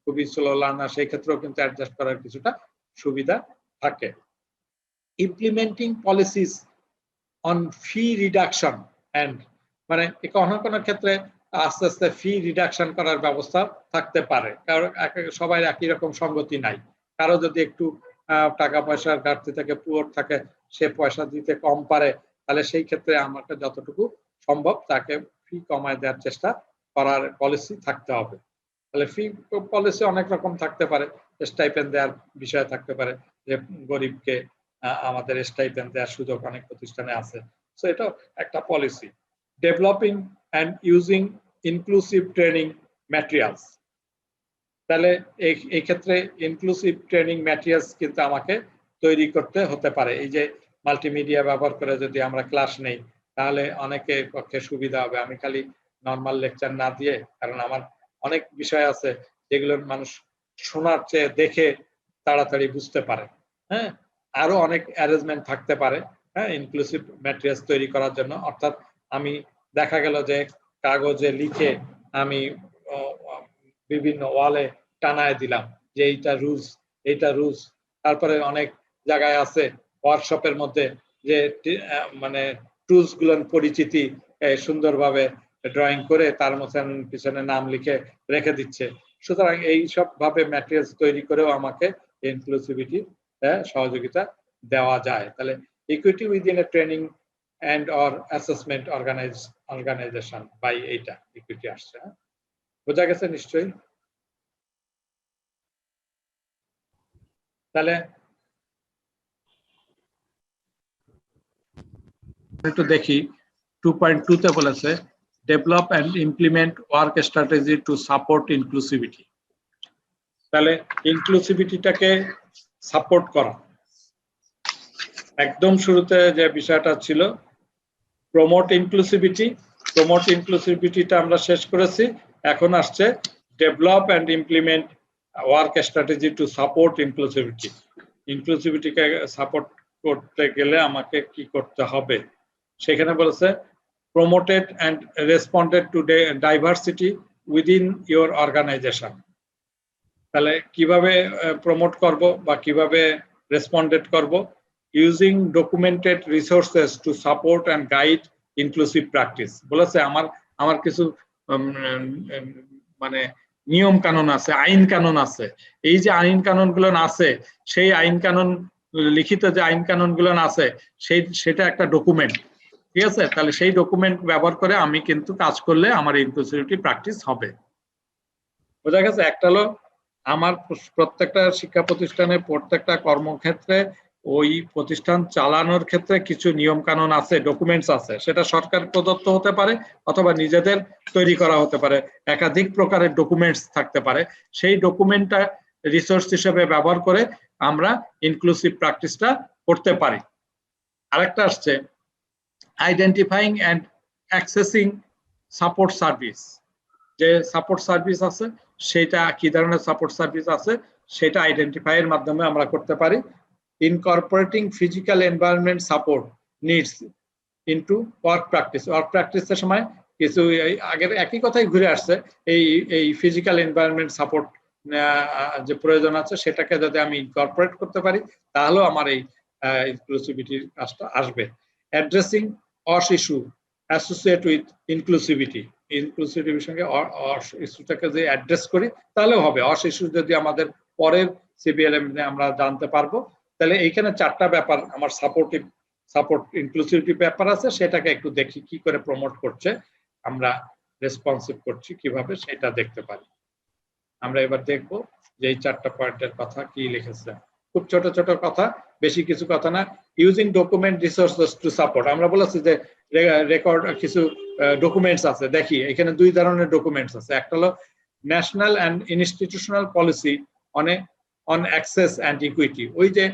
খুবই স্লো লার্নার, সেই ক্ষেত্রেও কিন্তু অ্যাডজাস্ট করার কিছুটা সুবিধা থাকে। Implementing policies on fee reduction and, মানে কোনো কোনো ক্ষেত্রে আস্তে আস্তে ফি রিডাকশন করার ব্যবস্থা থাকতে পারে। কারণ সবাই একই রকম সঙ্গতি নাই। কারো যদি একটু টাকা পয়সার ঘাটতি থাকে, পুয়ার থাকে, সে পয়সা দিতে কম পারে, তাহলে সেই ক্ষেত্রে আমাকে যতটুকু সম্ভব তাকে ফি কমায় দেওয়ার চেষ্টা করার পলিসি থাকতে হবে। তাহলে ফি পলিসি অনেক রকম থাকতে পারে। স্টাইপেন্ড দেওয়ার বিষয় থাকতে পারে, যে গরিবকে আমাদের স্টাইপেন্ড দেওয়ার সুযোগ অনেক প্রতিষ্ঠানে আছে। সো এটা একটা policy. Developing and using inclusive training materials. তাহলে এই ক্ষেত্রে ইনক্লুসিভ ট্রেনিং ম্যাটেরিয়ালস কিন্তু আমাকে তৈরি করতে হতে পারে। এই যে মাল্টিমিডিয়া ব্যবহার করে যদি আমরা ক্লাস নেই, তাহলে অনেকের পক্ষে সুবিধা হবে। আমি খালি নর্মাল লেকচার না দিয়ে, কারণ আমার অনেক বিষয় আছে যেগুলো মানুষ শোনার চেয়ে দেখে তাড়াতাড়ি বুঝতে পারে। হ্যাঁ, আরো অনেক অ্যারেঞ্জমেন্ট থাকতে পারে ইনক্লুসিভ ম্যাটেরিয়ালস তৈরি করার জন্য। অর্থাৎ আমি দেখা গেল যে কাগজে লিখে আমি বিভিন্ন ওয়ালে টানায় দিলাম যে এইটা রুলস। তারপরে অনেক জায়গায় আছে ওয়ার্কশপের মধ্যে যে মানে টুলস গুলোর পরিচিতি সুন্দরভাবে ড্রয়িং করে তার মতন পিছনে নাম লিখে রেখে দিচ্ছে। সুতরাং এই সব ভাবে ম্যাটেরিয়ালস তৈরি করেও আমাকে ইনক্লুসিভিটি সহযোগিতা দেওয়া যায়। তাহলে equity within a training and or assessment organisation by, এইটা ইকুইটি আসছে। বোঝা গেছে নিশ্চয়ই? তাহলে একটু দেখি 2.2 তে বলেছে develop and implement work strategy to support inclusivity. তাহলে ইনক্লুসিভিটিটাকে সাপোর্ট করা, একদম শুরুতে যে বিষয়টা ছিল প্রমোট ইনক্লুসিভিটি, প্রমোট ইনক্লুসিভিটিটা আমরা শেষ করেছি। এখন আসছে develop and implement work strategy to support inclusivity. ইনক্লুসিভিটিকে সাপোর্ট করতে গেলে আমাকে কি করতে হবে, সেখানে বলেছে promoted and responded to diversity within your organisation. তাহলে কিভাবে প্রমোট করব বা কিভাবে রেসপন্ডেড করব, using documented resources to support and guide inclusive practice. বলেছে আমার কিছু মানে নিয়ম কানুন আছে, আইন কানুন আছে। এই যে আইন কানুন গুলো আছে, সেই আইন কানুন লিখিত যে আইন কানুন গুলো আছে সেটা একটা ডকুমেন্ট, ঠিক আছে? তাহলে সেই ডকুমেন্ট ব্যবহার করে আমি কিন্তু কাজ করলে আমার ইনক্লুসিভিটি প্র্যাকটিস হবে। বোঝা গেছে? একটা হলো আমার প্রত্যেকটা শিক্ষা প্রতিষ্ঠানে প্রত্যেকটা কর্মক্ষেত্রে ওই প্রতিষ্ঠান চালানোর ক্ষেত্রে কিছু নিয়ম কানুন আছে, ডকুমেন্টস আছে। সেটা সরকার প্রদত্ত হতে পারে অথবা নিজেদের তৈরি করা হতে পারে, একাধিক প্রকারের ডকুমেন্টস থাকতে পারে। সেই ডকুমেন্টটা রিসোর্স হিসেবে ব্যবহার করে আমরা ইনক্লুসিভ প্র্যাকটিসটা করতে পারি। আরেকটা আসছে identifying and accessing support service. যে সাপোর্ট সার্ভিস আছে সেটা কি ধরনের সাপোর্ট সার্ভিস আছে সেটা আইডেন্টিফাই এর মাধ্যমে আমরা করতে পারি। Incorporating physical environment support needs into work practice. Work প্র্যাকটিসের সময় কিছু আগের একই কথাই ঘুরে আসছে, এই ফিজিক্যাল এনভায়রনমেন্ট সাপোর্ট যে প্রয়োজন আছে সেটাকে যদি আমি ইনকর্পোরেট করতে পারি তাহলেও আমার এই ইনক্লুসিভিটির কাজটা আসবে। অ্যাড্রেসিং অস ইস্যু অ্যাসোসিয়েট উইথ ইনক্লুসিভিটি। ইনক্লুসিভিটির সঙ্গে অস ইস্যুটাকে যে অ্যাড্রেস করি তাহলেও হবে। অস ইস্যু যদি আমাদের পরের সিবিএলএম আমরা জানতে পারবো, তাহলে এইখানে চারটা ব্যাপার আমার সাপোর্ট ইনক্লুসিভিটি ব্যাপার আছে, সেটাকে একটু দেখি কি করে প্রমোট করছে, আমরা রেসপন্সিভ করছি কিভাবে সেটা দেখতে পারি। আমরা এবার দেখবো যে এই চারটা পয়েন্টের কথা কি লিখেছে। খুব ছোট ছোট কথা, বেশি কিছু কথা না। Using document resources to support. আমরা বলেছি যে রেকর্ড কিছু ডকুমেন্টস আছে, দেখি এখানে দুই ধরনের ডকুমেন্টস আছে। একটা হলো national and institutional policy on access and equity. ওই যে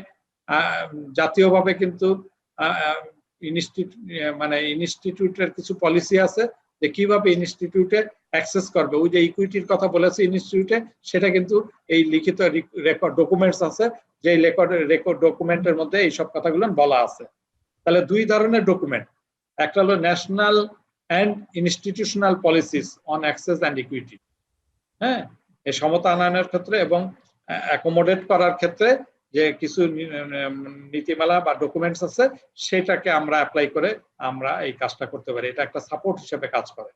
জাতীয়ভাবে কিন্তু ইনস্টিটিউটের কিছু পলিসি আছে যে কিভাবে ইনস্টিটিউটে অ্যাক্সেস করবে। ওই যে ইকুইটির কথা বলেছে ইনস্টিটিউটে, সেটা কিন্তু এই লিখিত রেকর্ড ডকুমেন্টস আছে, যে রেকর্ড ডকুমেন্টের মধ্যে এই সব কথাগুলো বলা আছে। তাহলে দুই ধরনের ডকুমেন্ট, একটা হলো national and institutional policies on access and equity, হ্যাঁ, এই সমতা আনয়নের ক্ষেত্রে এবং অ্যাকোমোডেট করার ক্ষেত্রে যে কিছু নীতিমালা বা ডকুমেন্টস আছে সেটাকে আমরা অ্যাপ্লাই করে আমরা এই কাজটা করতে পারি। এটা একটা সাপোর্ট হিসেবে কাজ করে।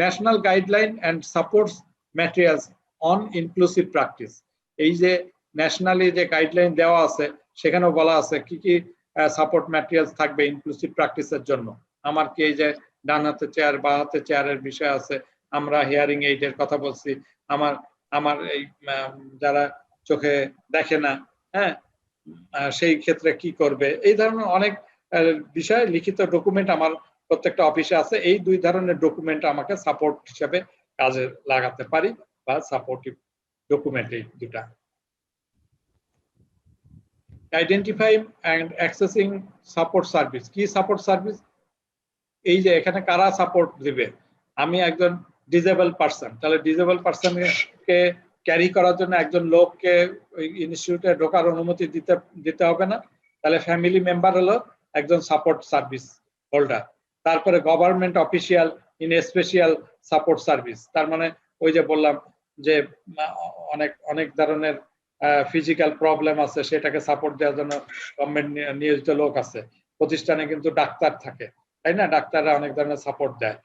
National guideline and supports materials on inclusive practice. এই যে ন্যাশনালি যে গাইডলাইন দেওয়া আছে সেখানেও বলা আছে কি কি সাপোর্ট ম্যাটেরিয়ালস থাকবে ইনক্লুসিভ প্র্যাকটিসের জন্য। আমার কি এই যে ডান হাতে চেয়ার বা হাতে চেয়ারের বিষয় আছে, আমরা হিয়ারিং এইডের কথা বলছি, আমার এই যারা চোখে দেখে না, হ্যাঁ, সেই ক্ষেত্রে কি করবে, এই ধরনের অনেক বিষয় লিখিত ডকুমেন্ট আমার প্রত্যেকটা অফিসে আছে। এই দুই ধরনের ডকুমেন্ট আমাকে সাপোর্ট হিসেবে কাজে লাগাতে পারি বা সাপোর্টিভ ডকুমেন্ট এই দুটা। Identify and accessing support service. কি সাপোর্ট সার্ভিস? এই যে এখানে কারা সাপোর্ট দিবে। আমি একজন ডিসেবল পারসন, তাহলে ডিসেবল পারসনকে ক্যারি করার জন্য একজন লোককে ইনস্টিটিউটে ঢোকার অনুমতি দিতে হবে না। তাহলে ফ্যামিলি মেম্বার হলো একজন সাপোর্ট সার্ভিস হোল্ডার। তারপরে government official in special support service, তার মানে ওই যে বললাম যে অনেক ধরনের ফিজিক্যাল প্রবলেম আছে, সেটাকে সাপোর্ট দেওয়ার জন্য গভর্নমেন্ট নিয়োজিত লোক আছে। প্রতিষ্ঠানে কিন্তু ডাক্তার থাকে, তাই না, ডাক্তাররা অনেক ধরনের সাপোর্ট দেয়।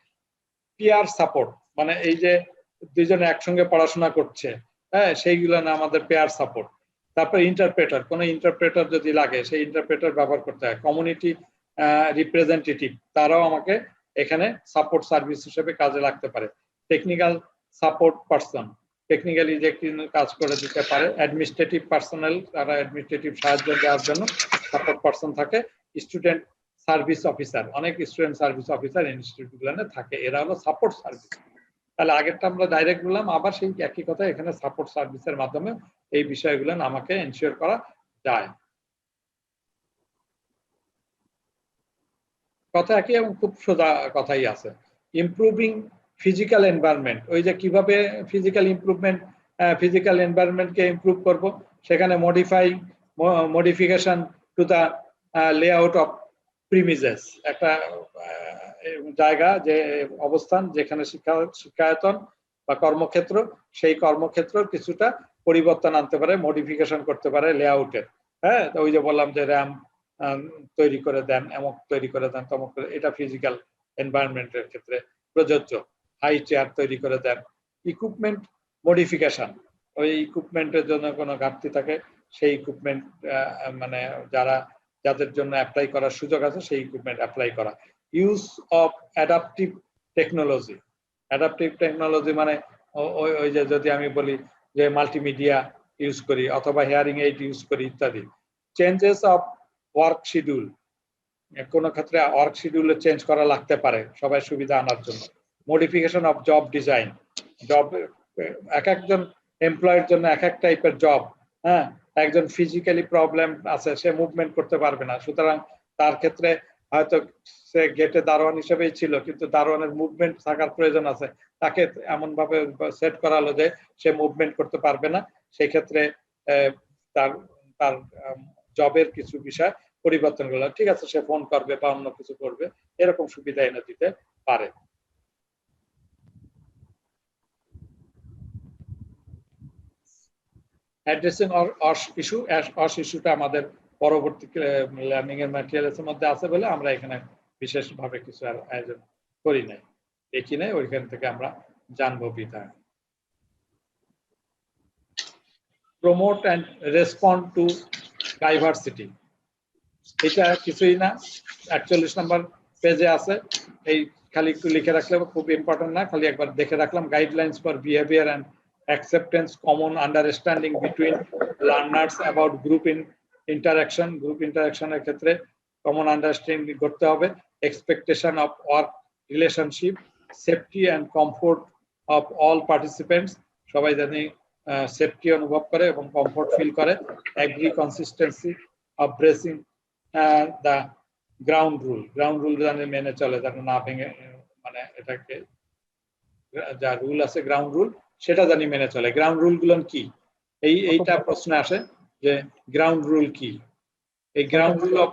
পিয়ার সাপোর্ট, মানে এই যে দুইজনে একসঙ্গে পড়াশোনা করছে, হ্যাঁ, সেইগুলো না আমাদের পেয়ার সাপোর্ট। তারপর ইন্টারপ্রেটার, কোনো ইন্টারপ্রেটার যদি লাগে সেই ইন্টারপ্রেটার ব্যবহার করতে হয়। কমিউনিটি রিপ্রেজেন্টেটিভ, তারাও আমাকে এখানে সাপোর্ট সার্ভিস হিসেবে কাজে লাগতে পারে। টেকনিক্যাল সাপোর্ট পারসন, টেকনিক্যালি যে কাজ করে দিতে পারে। অ্যাডমিনিস্ট্রেটিভ পার্সোনাল, তারা অ্যাডমিনিস্ট্রেটিভ সাহায্য দেওয়ার জন্য সাপোর্ট পার্সন থাকে। স্টুডেন্ট সার্ভিস অফিসার, অনেক স্টুডেন্ট সার্ভিস অফিসার ইনস্টিটিউটগুলোতে থাকে, এরা হলো সাপোর্ট সার্ভিস। তাহলে আগেরটা আমরা ডাইরেক্ট বললাম, আবার সেই একই কথা এখানে সাপোর্ট সার্ভিসের মাধ্যমে এই বিষয়গুলো আমাকে এনশিওর করা যায়। কথা একই এবং খুব সোজা কথাই আছে। ইমপ্রুভিং ফিজিক্যাল এনভায়রনমেন্ট, ওই যে কিভাবে ফিজিক্যাল এনভায়রনমেন্টকে ইমপ্রুভ করব, সেখানে modification to the layout of premises, একটা জায়গা, যে অবস্থান যেখানে শিক্ষায়তন বা কর্মক্ষেত্র, সেই কর্মক্ষেত্র কিছুটা পরিবর্তন আনতে পারে, মডিফিকেশন করতে পারে লেআউটের। হ্যাঁ, ওই যে বললাম যে র্যাম তৈরি করে দেন, এমক তৈরি করে দেন, তমক করে, এটা ফিজিক্যাল এনভায়রনমেন্টের ক্ষেত্রে প্রযোজ্য। হাই চেয়ার তৈরি করে দেন। ইকুইপমেন্ট মডিফিকেশন, ওই ইকুইপমেন্টের জন্য কোনো ঘাটতি থাকে, সেই ইকুইপমেন্ট মানে যাদের জন্য অ্যাপ্লাই করার সুযোগ আছে সেই ইকুইপমেন্ট অ্যাপ্লাই করা। Use of adaptive technology, adaptive technology মানে ওই যে যদি আমি বলি যে মাল্টিমিডিয়া ইউজ করি অথবা হিয়ারিং এইড ইউজ করি ইত্যাদি। চেঞ্জেস অফ ওয়ার্ক শিডিউল, কোনো ক্ষেত্রে ওয়ার্ক শিডিউলে চেঞ্জ করা লাগতে পারে সবাই সুবিধা আনার জন্য। Modification of job design, job এক একজন এমপ্লয়ের জন্য এক এক টাইপের জব। হ্যাঁ, একজন ফিজিক্যালি প্রবলেম আছে, সে মুভমেন্ট করতে পারবে না, সুতরাং তার ক্ষেত্রে হয়তো সে গেটে দারোয়ান হিসেবেই ছিল, কিন্তু দারোয়ানের মুভমেন্ট থাকার প্রয়োজন আছে, তাকে এমন ভাবে সেট করা হলো যে সে মুভমেন্ট করতে পারবে না, সেই ক্ষেত্রে তার জবের কিছু বিষয় পরিবর্তন করলো, ঠিক আছে, সে ফোন করবে বা অন্য কিছু করবে, এরকম সুবিধা এনে দিতে পারে। অ্যাড্রেসিং ইস্যু, ইস্যুটা আমাদের পরবর্তী লার্নিং এর ম্যাটেরিয়ালসের মধ্যে আছে বলে আমরা এখানে বিশেষভাবে কিছু আয়োজন করি নাই, দেখি নাই, ওইখান থেকে আমরা জানবো বিধায়। Promote and respond two diversity, এটা কিছুই না, 41 নম্বর পেজে আছে, এই খালি একটু লিখে রাখলে খুব ইম্পর্টেন্ট না, খালি একবার দেখে রাখলাম। Guidelines for behaviour and acceptance, common understanding between learners about group interaction এর ক্ষেত্রে common understanding করতে হবে। expectation of work relationship, safety and comfort of all participants, সবাই জানি সেফটি অনুভব করে এবং কমফোর্ট ফিল করে। agree consistency of bracing the ground rule জানি মেনে চলে, যেন না ভেঙে, মানে এটাকে যা রুল আছে গ্রাউন্ড রুল সেটা জানি মেনে চলে। গ্রাউন্ড রুল গুলো কি, এইটা প্রশ্ন আসে যে গ্রাউন্ড রুল কি। এই ground rule of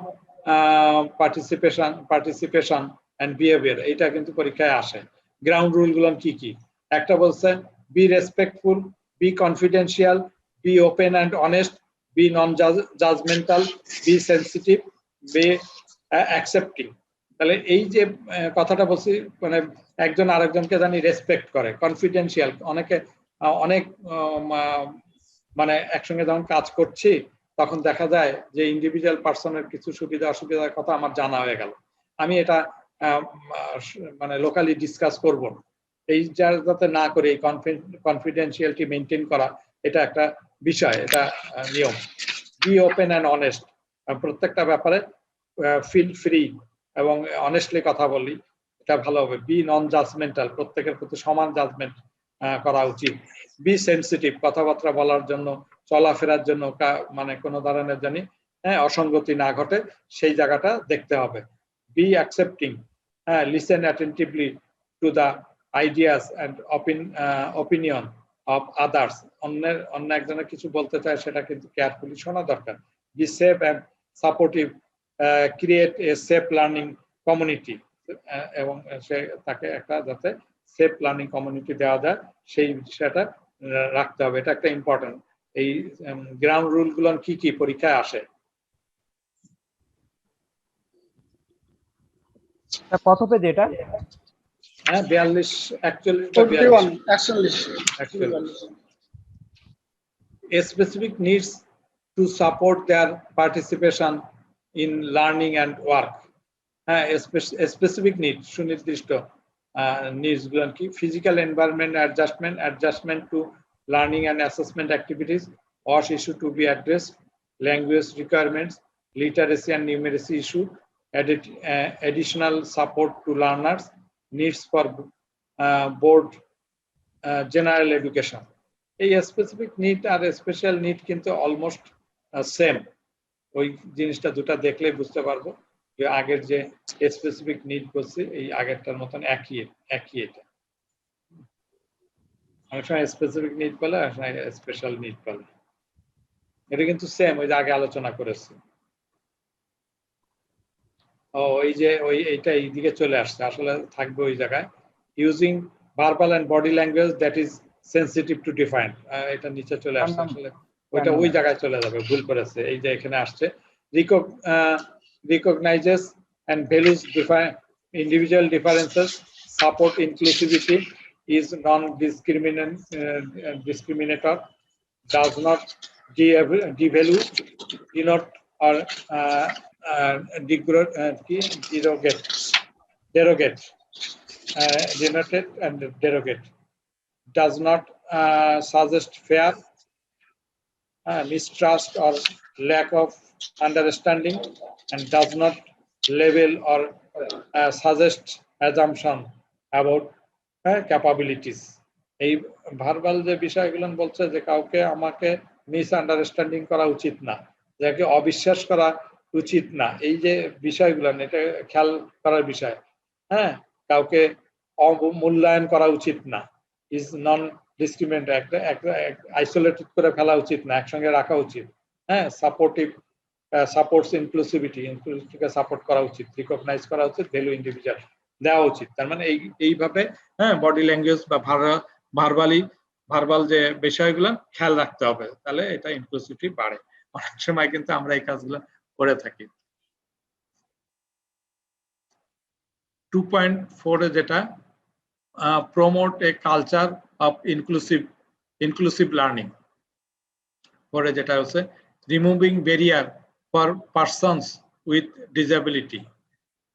participation and behaviour, এইটা কিন্তু পরীক্ষায় আসে। গ্রাউন্ড রুল গুলো কি কি, একটা বলছে be respectful, be confidential, be open and honest, be non judgemental, be sensitive, be accepting. তাহলে এই যে কথাটা বলছি, মানে একজন আরেকজনকে জানি রেসপেক্ট করে, কনফিডেন্সিয়াল, অনেক মানে একসঙ্গে যখন কাজ করছি তখন দেখা যায় যে ইন্ডিভিজুয়াল পার্সনের কিছু সুবিধা অসুবিধার কথা আমার জানা হয়ে গেল, আমি এটা মানে লোকালি ডিসকাস করব না, এই যাতে না করে এই কনফিডেন্সিয়ালিটি মেনটেন করা, এটা একটা বিষয়, এটা নিয়ম। বি ওপেন অ্যান্ড অনেস্ট, প্রত্যেকটা ব্যাপারে ফিল ফ্রি এবং অনেস্টলি কথা বলি, এটা ভালো হবে। বি নন জাজমেন্টাল, প্রত্যেকের প্রতি সমান জাজমেন্ট করা উচিত। বি সেন্সিটিভ, কথাবার্তা বলার জন্য, চলাফেরার জন্য মানে কোনো ধরনের জানি অসঙ্গতি না ঘটে সেই জায়গাটা দেখতে হবে। Be accepting, listen attentively to the ideas and opinion of others, অন্য একজনের কিছু বলতে চায় সেটা কিন্তু কেয়ারফুলি শোনা দরকার। Be safe and supportive, create a safe learning community, এবং সে তাকে একটা যাতে সেফ লার্নিং কমিউনিটি দেওয়া যায় সেই বিষয়টা রাখতে হবে, এটা একটা ইম্পর্টেন্ট। এই গ্রাউন্ড রুল গুলো কি কি পরীক্ষায় আসে? কত পেজ এটা? হ্যাঁ, 42, 41, specific needs to support their participation in learning and work. Specific needs, সুনির্দিষ্ট নিডস গুলো কি? Physical environment adjustment two learning and assessment activities, WASH issue to be addressed, language requirements, literacy and numeracy issue, additional support to learners, needs for board general education. এই specific need আর special need কিন্তু almost same. ওই জিনিসটা দুটা দেখলে বুঝতে পারবো যে আগের যে স্পেসিফিক নিড বলছি এই আগেরটার মতন একই এটা। অনেক সময় স্পেসিফিক নিড বলে আর স্পেশাল নিড বলে, এটা কিন্তু সেম ওই যে আগে আলোচনা করেছি। ও এই যে এইটা এইদিকে চলে আসছে, আসলে থাকবে ওই জায়গায় using verbal and body language that is sensitive to define, এটা নিচে চলে আসছে, আসলে ওইটা ওই জায়গায় চলে যাবে, ভুল করেছে। এই যে এখানে আসছে recognizes and values individual differences, support inclusivity, is non-discriminator, does not devalue, denote or derogate, does not suggest fear, mistrust or lack of understanding, and does not label or suggest assumption about capabilities. এই verbal যে বিষয়গুলো বলছে যে কাউকে আমাকে misunderstanding করা উচিত না, যাকে অবিশ্বাস করা উচিত না, এই যে বিষয়গুলো এটা খেয়াল করার বিষয়। হ্যাঁ, কাউকে অমূল্যায়ন করা উচিত না, ইজ নন ডিসক্রিমিনেট, একটা আইসোলেটেড করে ফেলা উচিত না, একসঙ্গে রাখা উচিত। হ্যাঁ, সাপোর্টস ইনক্লুসিভিটিকে সাপোর্ট করা উচিত, রিকগনাইজ করা উচিত, ভ্যালু ইন্ডিভিজুয়াল দেওয়া উচিত। তার মানে এইভাবে হ্যাঁ বডি ল্যাঙ্গুয়েজ বা ভার্বাল যে বিষয়গুলো খেয়াল রাখতে হবে, তাহলে এটা ইনক্লুসিভিটি বাড়ে। অনেক সময় কিন্তু আমরা এই কাজগুলো করে থাকি। 2.4 এ যেটা promote a culture of inclusive learning, পরে যেটা হচ্ছে removing barrier for persons with disability,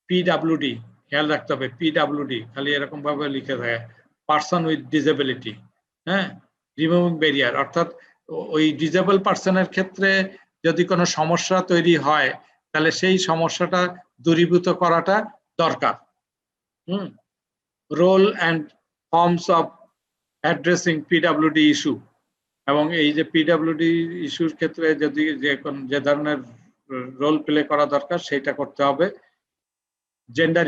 PWD খেয়াল রাখতে হবে। PWD খালি এরকম ভাবে লিখে থাকে, পারসন উইথ ডিসএবিলিটি। হ্যাঁ, রিমুভিং ব্যারিয়ার অর্থাৎ ওই ডিসেবল পারসনের ক্ষেত্রে যদি কোনো সমস্যা তৈরি হয় তাহলে সেই সমস্যাটা দূরীভূত করাটা দরকার। Role and forms of addressing PWD issue, এবং এই যে PWD ইস্যুর ক্ষেত্রে যদি যে ধরনের রোল প্লে করা দরকার সেটা করতে হবে। জেন্ডার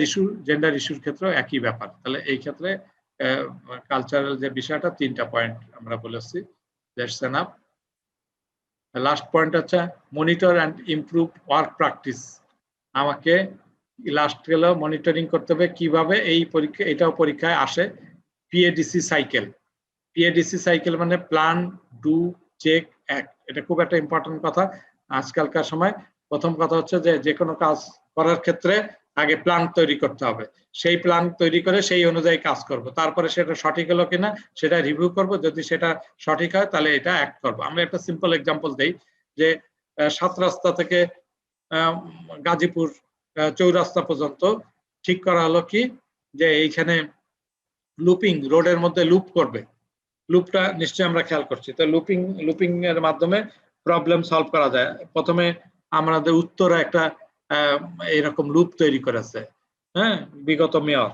ইস্যুর ক্ষেত্রে একই ব্যাপার। তাহলে এই ক্ষেত্রে কালচারাল যে বিষয়টা 3টা পয়েন্ট আমরা বলেছি, দ্যাটস এনাফ। লাস্ট পয়েন্ট হচ্ছে monitor and improve work practice. আমাকে লাস্ট গেল মনিটরিং করতে হবে কিভাবে এই পরীক্ষা, এটাও পরীক্ষায় আসে। PADC সাইকেল মানে প্ল্যান, ডু, চেক, অ্যাক্ট। এটা খুব একটা ইম্পর্টেন্ট কথা আজকালকার সময়। প্রথম কথা হচ্ছে যে কোনো কাজ করার ক্ষেত্রে আগে প্ল্যান তৈরি করতে হবে, সেই প্ল্যান তৈরি করে সেই অনুযায়ী কাজ করব, তারপরে সেটা সঠিক হলো কিনা সেটা রিভিউ করব, যদি সেটা সঠিক হয় তাহলে এটা অ্যাক্ট করব। আমরা একটা সিম্পল এক্সাম্পল দেই যে 7 রাস্তা থেকে গাজীপুর চৌরাস্তা পর্যন্ত ঠিক করা হলো কি যে এইখানে লুপিং, রোডের মধ্যে লুপ করবে। লুপটা নিশ্চয়ই আমরা খেয়াল করছি। তো লুপিং এর মাধ্যমে প্রবলেম সলভ করা যায়। প্রথমে আমাদের উত্তরে একটা এরকম লুপ তৈরি করেছে, হ্যাঁ, বিগত মেয়র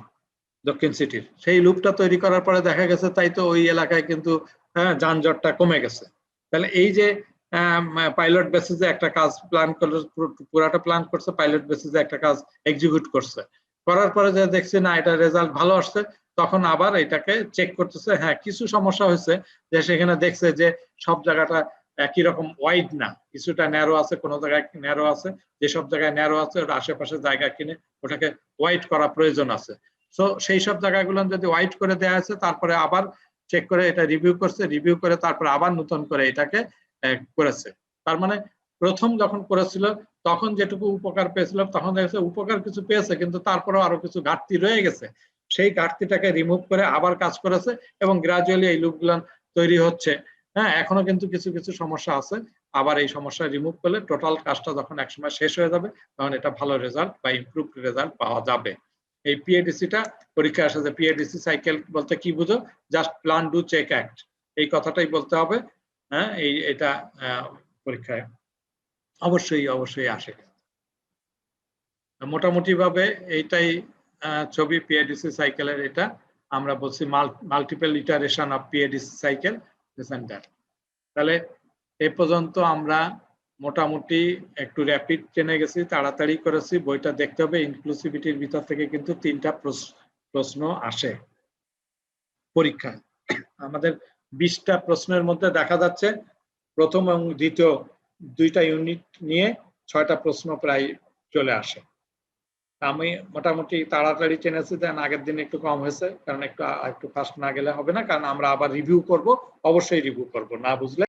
দক্ষিণ সিটির। সেই লুপটা তৈরি করার পরে দেখা গেছে তাই তো ওই এলাকায় কিন্তু যানজটটা কমে গেছে। তাহলে এই যে পাইলট বেসিসে একটা কাজ প্ল্যান করলে, পুরাটা প্ল্যান করছে, পাইলট বেসিসে একটা কাজ এক্সিকিউট করছে, করার পরে যে দেখছে না এটা রেজাল্ট ভালো আসছে, তখন আবার এটাকে চেক করতেছে। হ্যাঁ, কিছু সমস্যা হয়েছে যে সেখানে দেখছে যে সব জায়গাটা একই রকম ওয়াইড না, কিছুটা ন্যারো আছে, কোনো জায়গায় ন্যারো আছে, যেসব জায়গায় ন্যারো আছে ওটা আশেপাশে জায়গা কিনে ওটাকে ওয়াইড করা প্রয়োজন আছে। সো সেই সব জায়গাগুলো যদি ওয়াইড করে দেওয়া আছে, তারপরে আবার চেক করে এটা রিভিউ করছে, রিভিউ করে তারপরে আবার নতুন করে এটাকে করেছে। তার মানে প্রথম যখন করেছিল তখন যেটুকু উপকার পেয়েছিল, তখন দেখছে উপকার কিছু পেয়েছে, কিন্তু তারপরেও আরো কিছু ঘাটতি রয়ে গেছে, সেই ঘাটতিটাকে রিমুভ করে আবার কাজ করেছে এবং গ্রাজুয়ালি এই লুপগুলো তৈরি হচ্ছে। হ্যাঁ, এখনো কিন্তু কিছু কিছু সমস্যা আছে, আবার এই সমস্যা রিমুভ করলে টোটাল কাজটা যখন একসময় শেষ হয়ে যাবে তখন এটা ভালো রেজাল্ট বা ইমপ্রুভ রেজাল্ট পাওয়া যাবে। এই PADC টা পরীক্ষা আসে যে PADC সাইকেল বলতে কি বুঝো? Just plan, do, check, act. এই কথাটাই বলতে হবে। হ্যাঁ, এটা পরীক্ষায় অবশ্যই আসে। মোটামুটি ভাবে এইটাই ছবি পিএডিসি সাইকেলের। এটা আমরা বলছি multiple iteration of PADC cycle, this and that. তাহলে এই পর্যন্ত আমরা মোটামুটি একটু র্যাপিড টেনে গেছি, তাড়াতাড়ি করেছি। বইটা দেখতে হবে, ইনক্লুসিভিটির ভিতর থেকে কিন্তু 3টা প্রশ্ন আসে পরীক্ষায়। আমাদের 20টা প্রশ্নের মধ্যে দেখা যাচ্ছে প্রথম এবং দ্বিতীয় 2টা ইউনিট নিয়ে 6টা প্রশ্ন প্রায় চলে আসে। আমি মোটামুটি তাড়াতাড়ি টেনেছি, দেন আগের দিন একটু কম হয়েছে, কারণ একটু ফাস্ট না গেলে হবে না, কারণ আমরা আবার রিভিউ করব, অবশ্যই রিভিউ করব, না বুঝলে